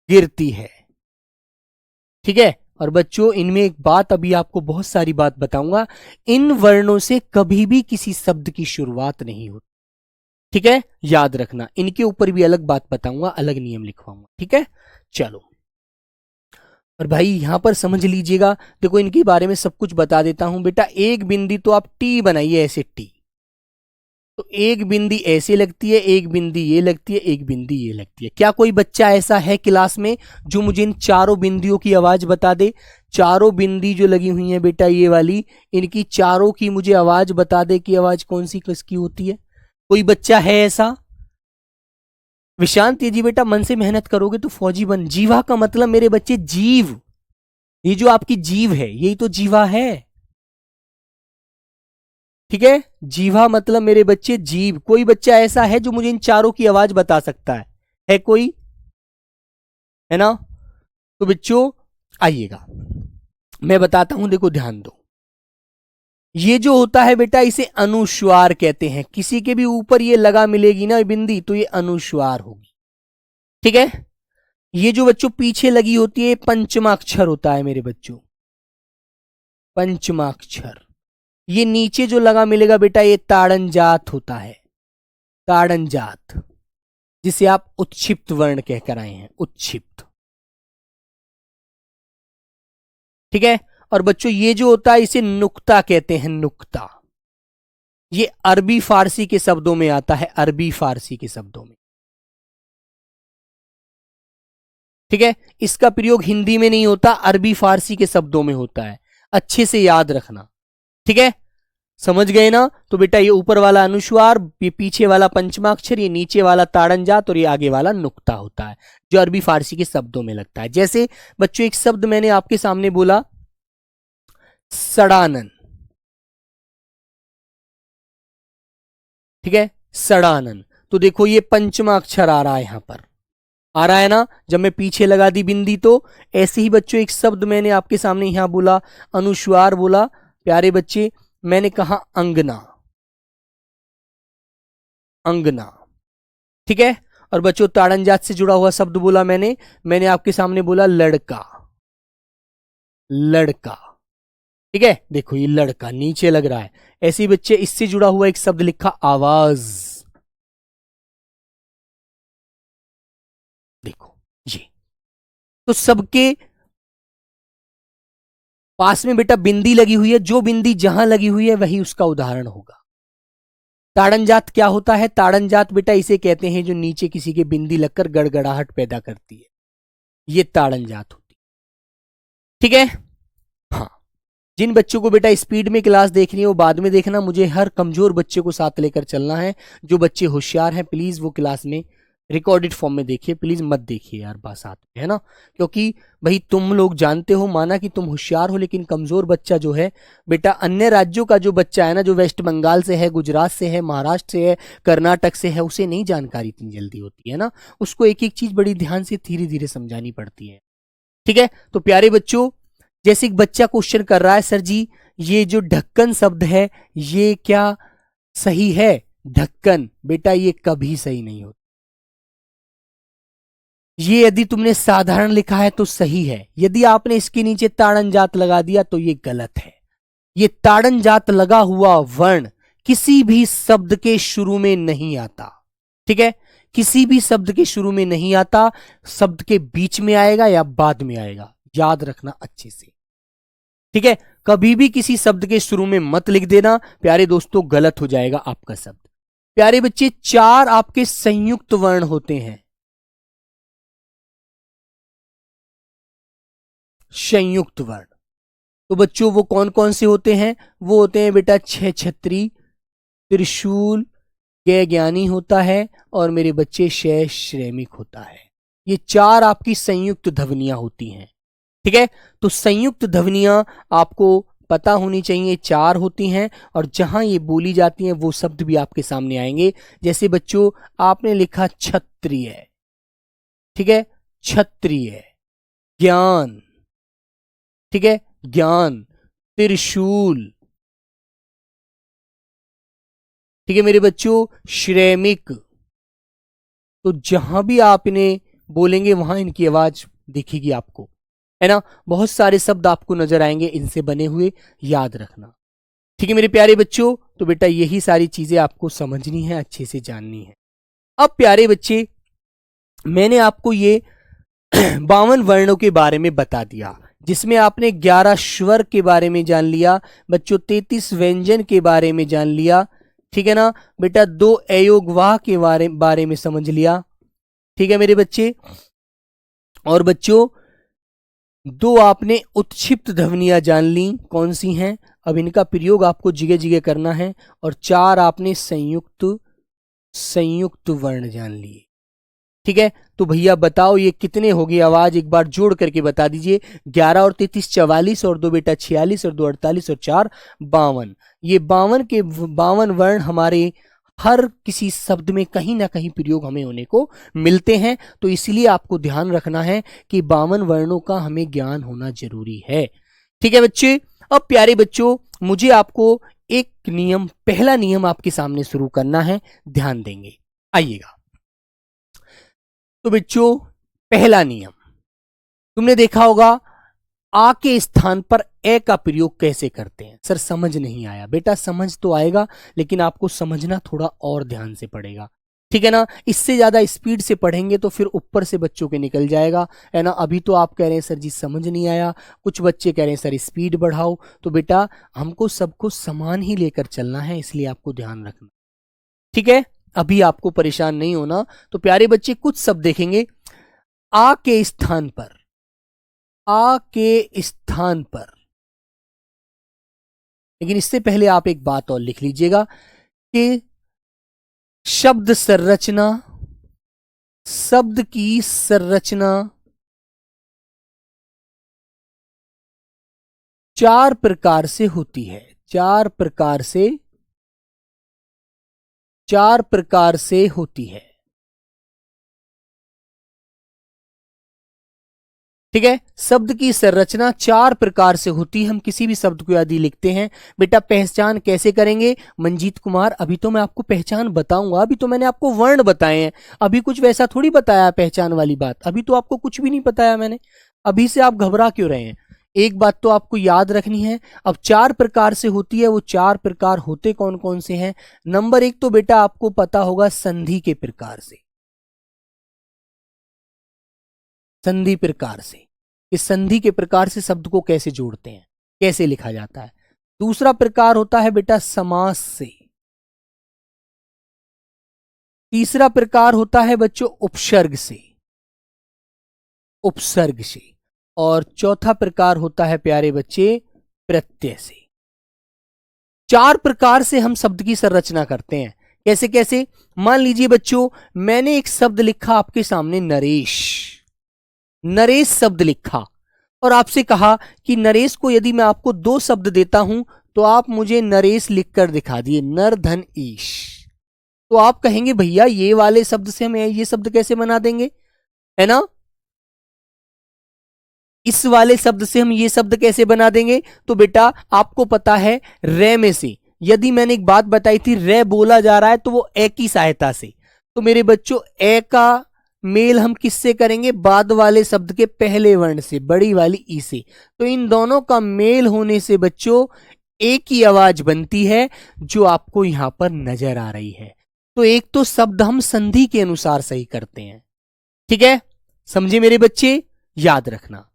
Speaker 1: गिरती है, ठीक है। और बच्चों इनमें एक बात, अभी आपको बहुत सारी बात बताऊंगा, इन वर्णों से कभी भी किसी शब्द की शुरुआत नहीं होती, ठीक है, याद रखना। इनके ऊपर भी अलग बात बताऊंगा, अलग नियम लिखवाऊंगा, ठीक है। चलो और भाई यहां पर समझ लीजिएगा, देखो इनके बारे में सब कुछ बता देता हूं बेटा। एक बिंदी तो आप टी बनाइए, ऐसे टी, तो एक बिंदी ऐसे लगती है, एक बिंदी ये लगती है, एक बिंदी ये लगती है। क्या कोई बच्चा ऐसा है क्लास में जो मुझे इन चारों बिंदियों की आवाज बता दे, चारों बिंदी जो लगी हुई है बेटा ये वाली, इनकी चारों की मुझे आवाज बता दे कि आवाज कौन सी किसकी होती है, कोई बच्चा है ऐसा। विशांत जी बेटा मन से मेहनत करोगे तो फौजी बन। जीवा का मतलब मेरे बच्चे जीव, ये जो आपकी जीव है यही तो जीवा है, ठीक है। जीवा मतलब मेरे बच्चे जीव। कोई बच्चा ऐसा है जो मुझे इन चारों की आवाज बता सकता है कोई, है ना। तो बच्चों आइएगा मैं बताता हूं, देखो ध्यान दो। ये जो होता है बेटा इसे अनुस्वार कहते हैं, किसी के भी ऊपर ये लगा मिलेगी ना बिंदी तो ये अनुस्वार होगी, ठीक है। ये जो बच्चों पीछे लगी होती है पंचमाक्षर होता है मेरे बच्चों, पंचमाक्षर। ये नीचे जो लगा मिलेगा बेटा ये ताड़नजात होता है, ताड़नजात, जिसे आप उत्क्षिप्त वर्ण कहकर आए हैं, उत्क्षिप्त। ठीक है। और बच्चों ये जो होता है इसे नुक्ता कहते हैं, नुक्ता। ये अरबी फारसी के शब्दों में आता है, अरबी फारसी के शब्दों में। ठीक है। इसका प्रयोग हिंदी में नहीं होता, अरबी फारसी के शब्दों में होता है, अच्छे से याद रखना। ठीक है, समझ गए ना। तो बेटा ये ऊपर वाला अनुस्वार, ये पीछे वाला पंचमाक्षर, ये नीचे वाला ताड़नजात और ये आगे वाला नुक्ता होता है, जो अरबी फारसी के शब्दों में लगता है। जैसे बच्चों एक शब्द मैंने आपके सामने बोला, सड़ानन। ठीक है, सड़ानन। तो देखो ये पंचमा अक्षर आ रहा है, यहां पर आ रहा है ना, जब मैं पीछे लगा दी बिंदी। तो ऐसे ही बच्चों एक शब्द मैंने आपके सामने यहां बोला, अनुस्वार बोला, प्यारे बच्चे, मैंने कहा अंगना, अंगना। ठीक है। और बच्चों ताड़नजात से जुड़ा हुआ शब्द बोला मैंने आपके सामने बोला लड़का, लड़का। ठीक है, देखो ये लड़का नीचे लग रहा है। ऐसे ही बच्चे इससे जुड़ा हुआ एक शब्द लिखा आवाज, देखो ये। तो सबके पास में बेटा बिंदी लगी हुई है, जो बिंदी जहां लगी हुई है वही उसका उदाहरण होगा। ताड़नजात क्या होता है? ताड़नजात बेटा इसे कहते हैं जो नीचे किसी के बिंदी लगकर गड़गड़ाहट पैदा करती है, ये ताड़नजात होती है। ठीक है। हाँ, जिन बच्चों को बेटा स्पीड में क्लास देखनी है वो बाद में देखना, मुझे हर कमजोर बच्चे को साथ लेकर चलना है। जो बच्चे होशियार हैं प्लीज वो क्लास में रिकॉर्डेड फॉर्म में देखिए, प्लीज मत देखिए यार बात साथ में, है ना। क्योंकि भाई तुम लोग जानते हो, माना कि तुम होशियार हो, लेकिन कमजोर बच्चा जो है बेटा, अन्य राज्यों का जो बच्चा है ना, जो वेस्ट बंगाल से है, गुजरात से है, महाराष्ट्र से है, कर्नाटक से है, उसे नहीं जानकारी इतनी जल्दी होती है ना, उसको एक एक चीज बड़ी ध्यान से धीरे धीरे समझानी पड़ती है। ठीक है। तो प्यारे बच्चों, जैसे एक बच्चा क्वेश्चन कर रहा है, सर जी ये जो ढक्कन शब्द है ये क्या सही है? ढक्कन बेटा ये कभी सही नहीं होता। ये यदि तुमने साधारण लिखा है तो सही है, यदि आपने इसके नीचे ताड़नजात लगा दिया तो ये गलत है। ये ताड़नजात लगा हुआ वर्ण किसी भी शब्द के शुरू में नहीं आता। ठीक है, किसी भी शब्द के शुरू में नहीं आता, शब्द के बीच में आएगा या बाद में आएगा, याद रखना अच्छे से। ठीक है, कभी भी किसी शब्द के शुरू में मत लिख देना प्यारे दोस्तों, गलत हो जाएगा आपका शब्द। प्यारे बच्चे, 4 आपके संयुक्त वर्ण होते हैं, संयुक्त वर्ण। तो बच्चों वो कौन कौन से होते हैं? वो होते हैं बेटा छह छत्री, त्रिशूल, ज्ञ ज्ञानी होता है, और मेरे बच्चे शय श्रैमिक होता है। ये 4 आपकी संयुक्त ध्वनियां होती हैं। ठीक है, तो संयुक्त ध्वनियां आपको पता होनी चाहिए, 4 होती हैं, और जहां ये बोली जाती हैं वो शब्द भी आपके सामने आएंगे। जैसे बच्चों आपने लिखा क्षत्रिय, ठीक है, क्षत्रिय, ज्ञान, ठीक है, ज्ञान, त्रिशूल, ठीक है मेरे बच्चों, श्रैमिक। तो जहां भी आप इन्हें बोलेंगे वहां इनकी आवाज दिखेगी आपको, है ना। बहुत सारे शब्द आपको नजर आएंगे इनसे बने हुए, याद रखना। ठीक है मेरे प्यारे बच्चों, तो बेटा यही सारी चीजें आपको समझनी है, अच्छे से जाननी है। अब प्यारे बच्चे, मैंने आपको ये 52 वर्णों के बारे में बता दिया, जिसमें आपने 11 स्वर के बारे में जान लिया बच्चों, 33 व्यंजन के बारे में जान लिया, ठीक है ना बेटा, 2 अयोगवाह के बारे में समझ लिया, ठीक है मेरे बच्चे। और बच्चों 2 आपने उत्क्षिप्त ध्वनियां जान ली, कौन सी हैं, अब इनका प्रयोग आपको जिगे जिगे करना है। और 4 आपने संयुक्त वर्ण जान लिए। ठीक है, तो भैया बताओ ये कितने हो गए, आवाज एक बार जोड़ करके बता दीजिए। 11 और 33 44, और 2 बेटा 46, और 2 48, और 4 52। ये 52 के 52 वर्ण हमारे हर किसी शब्द में कहीं ना कहीं प्रयोग हमें होने को मिलते हैं। तो इसलिए आपको ध्यान रखना है कि 52 वर्णों का हमें ज्ञान होना जरूरी है। ठीक है बच्चे, अब प्यारे बच्चों मुझे आपको एक नियम, पहला नियम आपके सामने शुरू करना है, ध्यान देंगे, आइएगा। तो बच्चों पहला नियम तुमने देखा होगा, आ के स्थान पर ए का प्रयोग कैसे करते हैं। सर समझ नहीं आया। बेटा समझ तो आएगा, लेकिन आपको समझना थोड़ा और ध्यान से पड़ेगा, ठीक है ना। इससे ज्यादा स्पीड से पढ़ेंगे तो फिर ऊपर से बच्चों के निकल जाएगा, है ना। अभी तो आप कह रहे हैं सर जी समझ नहीं आया, कुछ बच्चे कह रहे हैं सर स्पीड बढ़ाओ। तो बेटा हमको सबको समान ही लेकर चलना है, इसलिए आपको ध्यान रखना, ठीक है। अभी आपको परेशान नहीं होना। तो प्यारे बच्चे कुछ शब्द देखेंगे। आ के स्थान पर, आ के स्थान पर, लेकिन इससे पहले आप एक बात और लिख लीजिएगा कि शब्द संरचना, शब्द की संरचना 4 प्रकार से होती है। 4 प्रकार से होती है, ठीक है। शब्द की संरचना 4 प्रकार से होती है। हम किसी भी शब्द को यदि लिखते हैं, बेटा पहचान कैसे करेंगे मंजीत कुमार? अभी तो मैं आपको पहचान बताऊंगा, अभी तो मैंने आपको वर्ण बताए हैं, अभी कुछ वैसा थोड़ी बताया पहचान वाली बात, अभी तो आपको कुछ भी नहीं बताया मैंने। अभी से आप घबरा क्यों रहे हैं? एक बात तो आपको याद रखनी है। अब 4 प्रकार से होती है, वो 4 प्रकार होते कौन कौन से हैं? नंबर 1 तो बेटा आपको पता होगा संधि के प्रकार से, संधि प्रकार से। इस संधि के प्रकार से शब्द को कैसे जोड़ते हैं, कैसे लिखा जाता है। दूसरा प्रकार होता है बेटा समास से। तीसरा प्रकार होता है बच्चों उपसर्ग से, उपसर्ग से। और चौथा प्रकार होता है प्यारे बच्चे प्रत्यय से। 4 प्रकार से हम शब्द की संरचना करते हैं। कैसे कैसे? मान लीजिए बच्चों मैंने एक शब्द लिखा आपके सामने नरेश, नरेश शब्द लिखा, और आपसे कहा कि नरेश को यदि मैं आपको 2 शब्द देता हूं तो आप मुझे नरेश लिखकर दिखा दिए, नर धन ईश। तो आप कहेंगे भैया ये वाले शब्द से हम ये शब्द कैसे बना देंगे, है ना। इस वाले शब्द से हम ये शब्द कैसे बना देंगे? तो बेटा आपको पता है रे में से, यदि मैंने एक बात बताई थी रे बोला जा रहा है तो वो ए की सहायता से। तो मेरे बच्चों ए का मेल हम किससे करेंगे? बाद वाले शब्द के पहले वर्ण से, बड़ी वाली ई से। तो इन दोनों का मेल होने से बच्चों एक ही आवाज बनती है जो आपको यहां पर नजर आ रही है। तो एक तो शब्द हम संधि के अनुसार सही करते हैं, ठीक है, समझे मेरे बच्चे? याद रखना।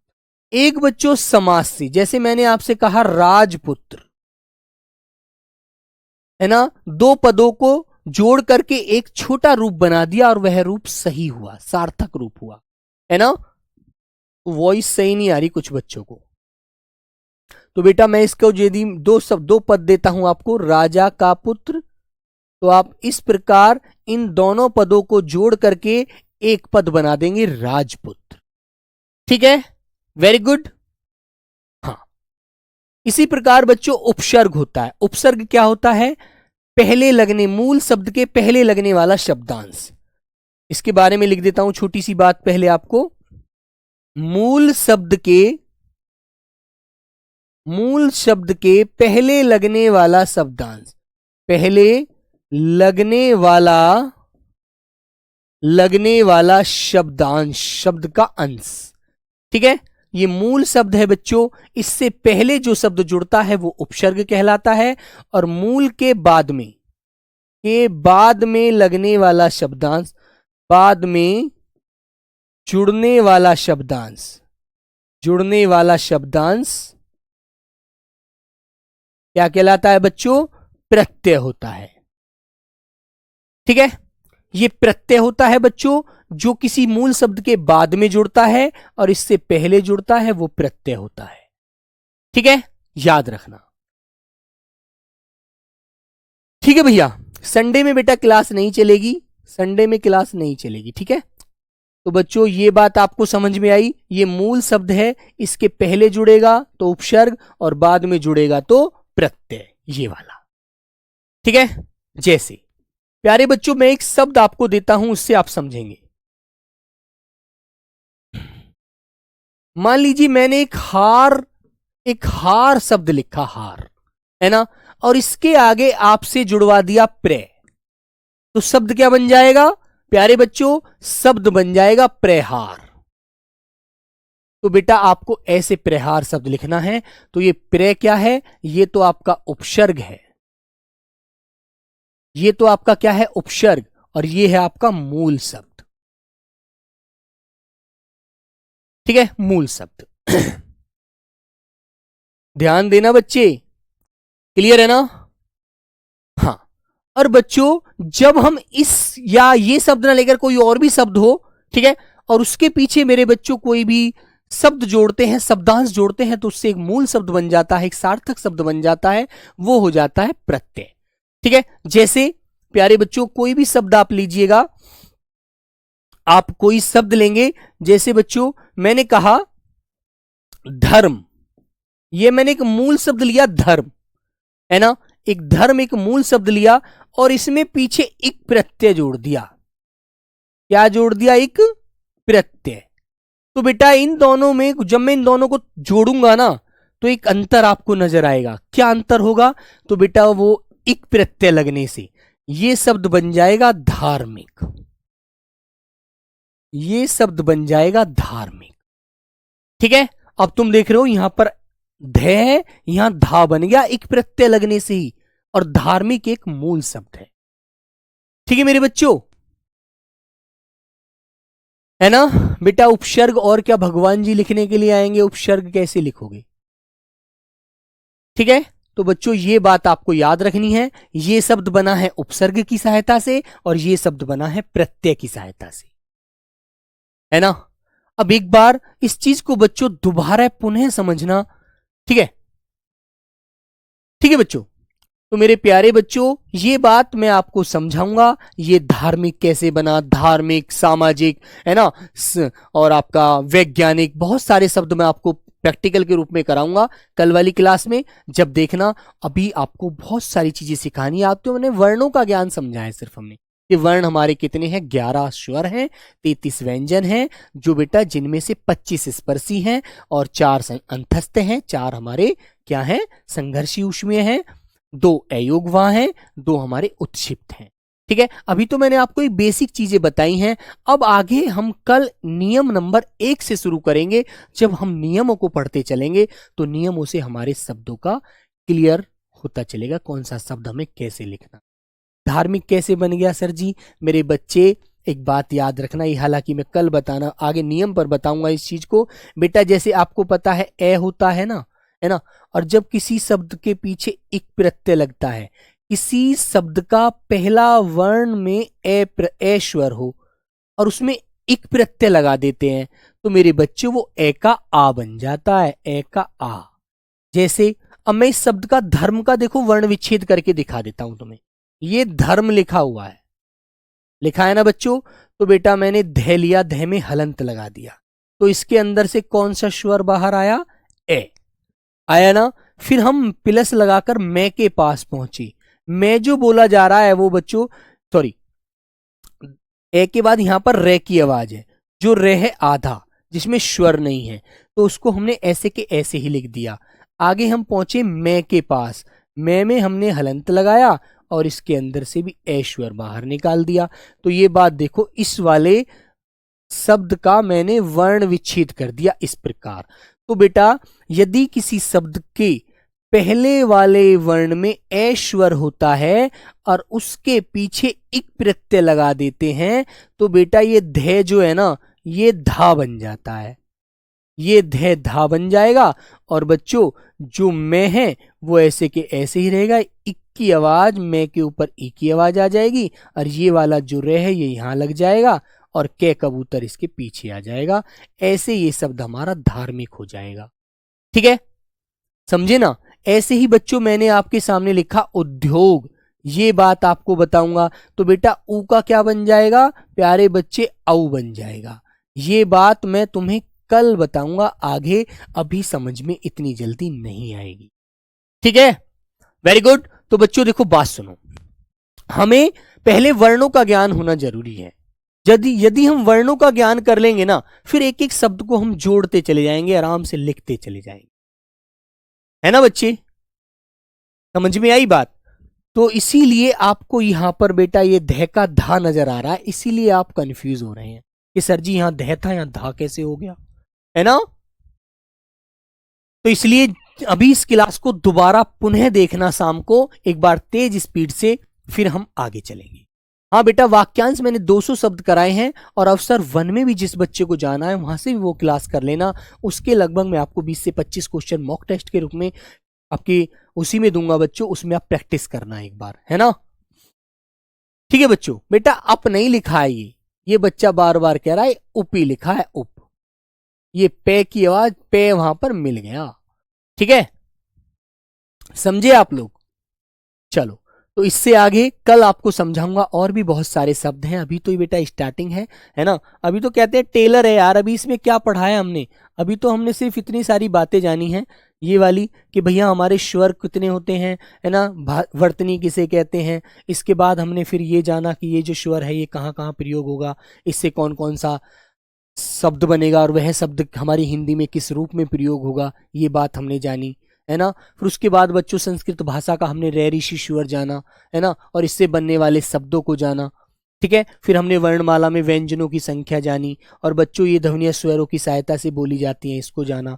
Speaker 1: एक बच्चों समास से, जैसे मैंने आपसे कहा राजपुत्र, है ना, 2 पदों को जोड़ करके एक छोटा रूप बना दिया और वह रूप सही हुआ, सार्थक रूप हुआ, है ना। वॉइस सही नहीं आ रही कुछ बच्चों को। तो बेटा मैं इसको यदि 2 पद देता हूं आपको, राजा का पुत्र, तो आप इस प्रकार इन दोनों पदों को जोड़ करके एक पद बना देंगे राजपुत्र, ठीक है, वेरी गुड। हाँ, इसी प्रकार बच्चों उपसर्ग होता है। उपसर्ग क्या होता है? पहले लगने, मूल शब्द के पहले लगने वाला शब्दांश। इसके बारे में लिख देता हूं छोटी सी बात पहले आपको। मूल शब्द के पहले लगने वाला शब्दांश, पहले लगने वाला शब्दांश, शब्द का अंश, ठीक है। ये मूल शब्द है बच्चों, इससे पहले जो शब्द जुड़ता है वो उपसर्ग कहलाता है, और मूल के बाद में लगने वाला शब्दांश, बाद में जुड़ने वाला शब्दांश क्या कहलाता है बच्चों? प्रत्यय होता है, ठीक है। ये प्रत्यय होता है बच्चों जो किसी मूल शब्द के बाद में जुड़ता है, और इससे पहले जुड़ता है वो प्रत्यय होता है, ठीक है, याद रखना। ठीक है भैया, संडे में बेटा क्लास नहीं चलेगी, संडे में क्लास नहीं चलेगी, ठीक है। तो बच्चों ये बात आपको समझ में आई, ये मूल शब्द है, इसके पहले जुड़ेगा तो उपसर्ग और बाद में जुड़ेगा तो प्रत्यय, ये वाला, ठीक है। जैसे प्यारे बच्चों मैं एक शब्द आपको देता हूं, उससे आप समझेंगे। मान लीजिए मैंने एक हार शब्द लिखा, हार, है ना, और इसके आगे आपसे जुड़वा दिया प्रे, तो शब्द क्या बन जाएगा प्यारे बच्चों? शब्द बन जाएगा प्रेहार, तो बेटा आपको ऐसे प्रहार शब्द लिखना है। तो ये प्रे क्या है, ये तो आपका उपसर्ग है, ये तो आपका क्या है, उपसर्ग, और ये है आपका मूल शब्द। ठीक है, मूल शब्द। ध्यान देना बच्चे, क्लियर है ना? हाँ। और बच्चों जब हम इस या ये शब्द ना लेकर कोई और भी शब्द हो, ठीक है, और उसके पीछे मेरे बच्चों कोई भी शब्द जोड़ते हैं, शब्दांश जोड़ते हैं, तो उससे एक मूल शब्द बन जाता है, एक सार्थक शब्द बन जाता है, वो हो जाता है प्रत्यय। ठीक है, जैसे प्यारे बच्चों कोई भी शब्द आप लीजिएगा, आप कोई शब्द लेंगे, जैसे बच्चों मैंने कहा धर्म, ये मैंने एक मूल शब्द लिया धर्म, है ना, एक धर्म एक मूल शब्द लिया और इसमें पीछे एक प्रत्यय जोड़ दिया। क्या जोड़ दिया? एक प्रत्यय। तो बेटा इन दोनों में जब मैं इन दोनों को जोड़ूंगा ना तो एक अंतर आपको नजर आएगा। क्या अंतर होगा? तो बेटा वो एक प्रत्यय लगने से ये शब्द बन जाएगा धार्मिक, ये शब्द बन जाएगा धार्मिक। ठीक है, अब तुम देख रहे हो यहां पर ध है, यहां धा बन गया एक प्रत्यय लगने से ही, और धार्मिक एक मूल शब्द है। ठीक है मेरे बच्चों, है ना? बेटा उपसर्ग और क्या भगवान जी लिखने के लिए आएंगे, उपसर्ग कैसे लिखोगे? ठीक है, तो बच्चों ये बात आपको याद रखनी है, ये शब्द बना है उपसर्ग की सहायता से और ये शब्द बना है प्रत्यय की सहायता से, है ना? अब एक बार इस चीज को बच्चों दोबारा पुनः समझना। ठीक है, ठीक है बच्चों, तो मेरे प्यारे बच्चों ये बात मैं आपको समझाऊंगा, ये धार्मिक कैसे बना, धार्मिक, सामाजिक, है ना, और आपका वैज्ञानिक, बहुत सारे शब्द मैं आपको प्रैक्टिकल के रूप में कराऊंगा कल वाली क्लास में। जब देखना, अभी आपको बहुत सारी चीजें सिखानी है। आपको मैंने वर्णों का ज्ञान समझाया, सिर्फ हमने ये वर्ण हमारे कितने हैं, 11 स्वर हैं, 33 व्यंजन हैं, जो बेटा जिनमें से 25 स्पर्शी हैं और 4 अंतस्थ हैं, 4 हमारे क्या हैं, संघर्षी ऊष्मीय हैं, 2 अयोगवाह हैं, 2 हमारे उत्क्षिप्त हैं। ठीक है, अभी तो मैंने आपको ये बेसिक चीजें बताई हैं। अब आगे हम कल नियम नंबर 1 से शुरू करेंगे। जब हम नियमों को पढ़ते चलेंगे तो नियमों से हमारे शब्दों का क्लियर होता चलेगा, कौन सा शब्द हमें कैसे लिखना। धार्मिक कैसे बन गया सर जी? मेरे बच्चे एक बात याद रखना, ये हालांकि मैं कल बताना, आगे नियम पर बताऊंगा इस चीज को। बेटा जैसे आपको पता है ए होता है ना, है ना, और जब किसी शब्द के पीछे एक प्रत्यय लगता है, किसी शब्द का पहला वर्ण में ए स्वर हो और उसमें एक प्रत्यय लगा देते हैं, तो मेरे बच्चे वो ए का आ बन जाता है, ए का आ। जैसे अब मैं इस शब्द का धर्म का देखो वर्ण विच्छेद करके दिखा देता हूं तुम्हें। ये धर्म लिखा हुआ है, लिखा है ना बच्चों, तो बेटा मैंने ध लिया, ध में हलंत लगा दिया, तो इसके अंदर से कौन सा स्वर बाहर आया? ए आया ना। फिर हम प्लस लगाकर मैं के पास पहुंचे, मैं जो बोला जा रहा है वो बच्चों, सॉरी, ए के बाद यहां पर रे की आवाज है, जो रे है आधा, जिसमें स्वर नहीं है, तो उसको हमने ऐसे के ऐसे ही लिख दिया। आगे हम पहुंचे मैं के पास, मैं में हमने हलंत लगाया और इसके अंदर से भी ए स्वर बाहर निकाल दिया। तो ये बात देखो, इस वाले शब्द का मैंने वर्ण विच्छेद कर दिया इस प्रकार। तो बेटा यदि किसी शब्द के पहले वाले वर्ण में ए स्वर होता है और उसके पीछे एक प्रत्यय लगा देते हैं, तो बेटा ये ध जो है ना, ये धा बन जाता है, ये ध धा बन जाएगा। और बच्चों जो मैं है वो ऐसे के ऐसे ही रहेगा, इक की आवाज मैं के ऊपर ई की आवाज आ जाएगी, और ये वाला जो रे है ये यहां लग जाएगा और के कबूतर इसके पीछे आ जाएगा। ऐसे ये शब्द हमारा धार्मिक हो जाएगा। ठीक है, समझे ना? ऐसे ही बच्चों मैंने आपके सामने लिखा उद्योग, ये बात आपको बताऊंगा, तो बेटा ऊ का क्या बन जाएगा प्यारे बच्चे? औ बन जाएगा। ये बात मैं तुम्हें कल बताऊंगा आगे, अभी समझ में इतनी जल्दी नहीं आएगी। ठीक है, वेरी गुड। तो बच्चों देखो बात सुनो, हमें पहले वर्णों का ज्ञान होना जरूरी है। यदि हम वर्णों का ज्ञान कर लेंगे ना, फिर एक एक शब्द को हम जोड़ते चले जाएंगे, आराम से लिखते चले जाएंगे, है ना बच्चे? समझ में आई बात? तो इसीलिए आपको यहां पर बेटा ये ध का धा नजर आ रहा है, इसीलिए आप कंफ्यूज हो रहे हैं कि सर जी यहां ध था, यहां धा कैसे हो गया, है ना? तो इसलिए अभी इस क्लास को दोबारा पुनः देखना शाम को एक बार तेज स्पीड से, फिर हम आगे चलेंगे। हाँ बेटा, वाक्यांश मैंने 200 शब्द कराए हैं और अवसर 1 में भी जिस बच्चे को जाना है वहां से भी वो क्लास कर लेना। उसके लगभग मैं आपको 20 से 25 क्वेश्चन मॉक टेस्ट के रूप में आपकी उसी में दूंगा बच्चों, उसमें आप प्रैक्टिस करना एक बार, है ना। ठीक है बच्चों। बेटा अप नहीं लिखा है, ये बच्चा बार बार कह रहा है उप ही लिखा है, उप। ये पे की आवाज पे वहां पर मिल गया। ठीक है, समझे आप लोग। चलो, तो इससे आगे कल आपको समझाऊंगा और भी बहुत सारे शब्द हैं। अभी तो ये बेटा स्टार्टिंग है ना। अभी तो कहते हैं टेलर है यार, अभी इसमें क्या पढ़ाया हमने। अभी तो हमने सिर्फ इतनी सारी बातें जानी हैं, ये वाली कि भैया हमारे स्वर कितने होते हैं, है ना, वर्तनी किसे कहते हैं। इसके बाद हमने फिर ये जाना कि ये जो स्वर है ये कहाँ कहाँ प्रयोग होगा, इससे कौन कौन सा शब्द बनेगा और वह शब्द हमारी हिंदी में किस रूप में प्रयोग होगा, ये बात हमने जानी, है ना। फिर उसके बाद बच्चों संस्कृत भाषा का हमने रे ऋषि स्वर जाना, है ना, और इससे बनने वाले शब्दों को जाना। ठीक है, फिर हमने वर्णमाला में व्यंजनों की संख्या जानी और बच्चों ये ध्वनियां स्वरों की सहायता से बोली जाती हैं, इसको जाना,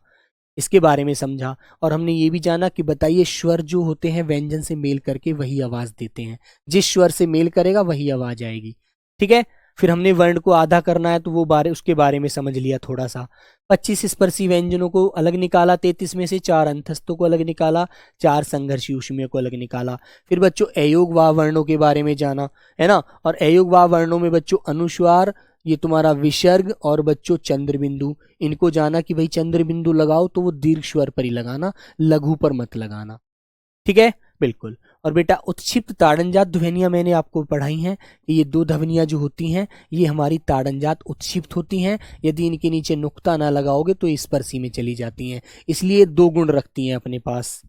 Speaker 1: इसके बारे में समझा। और हमने ये भी जाना कि बताइए स्वर जो होते हैं व्यंजन से मेल करके वही आवाज देते हैं, जिस स्वर से मेल करेगा वही आवाज आएगी। ठीक है, फिर हमने वर्ण को आधा करना है तो वो उसके बारे में समझ लिया थोड़ा सा। 25 स्पर्शी व्यंजनों को अलग निकाला, 33 में से 4 अंतस्थों को अलग निकाला, 4 संघर्षी ऊष्मीय को अलग निकाला। फिर बच्चों अयोग वाव वर्णों के बारे में जाना, है ना। और अयोग वाव वर्णों में बच्चों अनुस्वार, ये तुम्हारा विसर्ग और बच्चों चंद्र बिंदु, इनको जाना कि भाई चंद्र बिंदु लगाओ तो वो दीर्घ स्वर पर ही लगाना, लघु पर मत लगाना। ठीक है, बिल्कुल। और बेटा उत्क्षिप्त ताड़नजात ध्वनियां मैंने आपको पढ़ाई हैं कि ये 2 ध्वनियां जो होती हैं ये हमारी ताड़नजात उत्क्षिप्त होती हैं। यदि इनके नीचे नुक्ता ना लगाओगे तो स्पर्शी में चली जाती हैं, इसलिए 2 गुण रखती हैं अपने पास।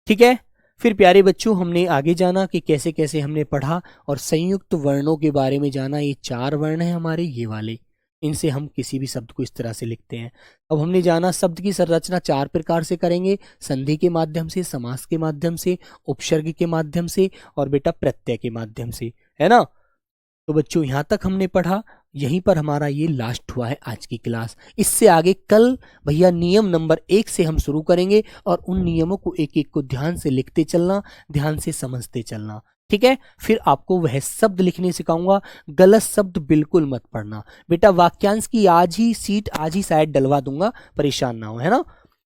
Speaker 1: ठीक है, फिर प्यारे बच्चों हमने आगे जाना कि कैसे कैसे हमने पढ़ा और संयुक्त वर्णों के बारे में जाना। ये 4 वर्ण हैं हमारे, ये वाले, इनसे हम किसी भी शब्द को इस तरह से लिखते हैं। अब हमने जाना शब्द की संरचना 4 प्रकार से करेंगे, संधि के माध्यम से, समास के माध्यम से, उपसर्ग के माध्यम से और बेटा प्रत्यय के माध्यम से, है ना। तो बच्चों यहां तक हमने पढ़ा, यहीं पर हमारा ये लास्ट हुआ है आज की क्लास। इससे आगे कल भैया नियम नंबर 1 से हम शुरू करेंगे और उन नियमों को एक एक को ध्यान से लिखते चलना, ध्यान से समझते चलना। ठीक है, फिर आपको वह शब्द लिखने सिखाऊंगा, गलत शब्द बिल्कुल मत पढ़ना। बेटा वाक्यांश की आज ही सीट आज ही शायद डलवा दूंगा, परेशान ना हो, है ना।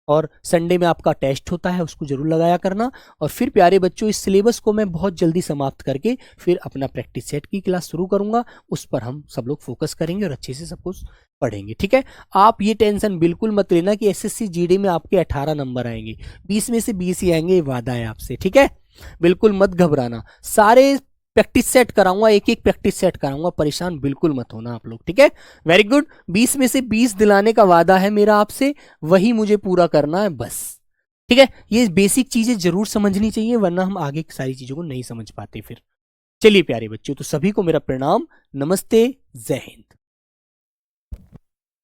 Speaker 1: और संडे में आपका टेस्ट होता है, उसको जरूर लगाया करना। और फिर प्यारे बच्चों इस सिलेबस को मैं बहुत जल्दी समाप्त करके फिर अपना प्रैक्टिस सेट की क्लास शुरू करूंगा, उस पर हम सब लोग फोकस करेंगे और अच्छे से सब कुछ पढ़ेंगे। ठीक है, आप ये टेंशन बिल्कुल मत लेना कि एसएससी जीडी में आपके 18 नंबर आएंगे, 20 में से 20 ही आएंगे, ये वादा है आपसे। ठीक है, बिल्कुल मत घबराना, सारे प्रैक्टिस सेट कराऊंगा, एक एक प्रैक्टिस सेट कराऊंगा, परेशान बिल्कुल मत होना आप लोग। ठीक है, वेरी गुड। 20 में से 20 दिलाने का वादा है मेरा आपसे, वही मुझे पूरा करना है बस। ठीक है, ये बेसिक चीजें जरूर समझनी चाहिए, वरना हम आगे की सारी चीजों को नहीं समझ पाते फिर। चलिए प्यारे बच्चों, तो सभी को मेरा प्रणाम, नमस्ते, जय हिंद।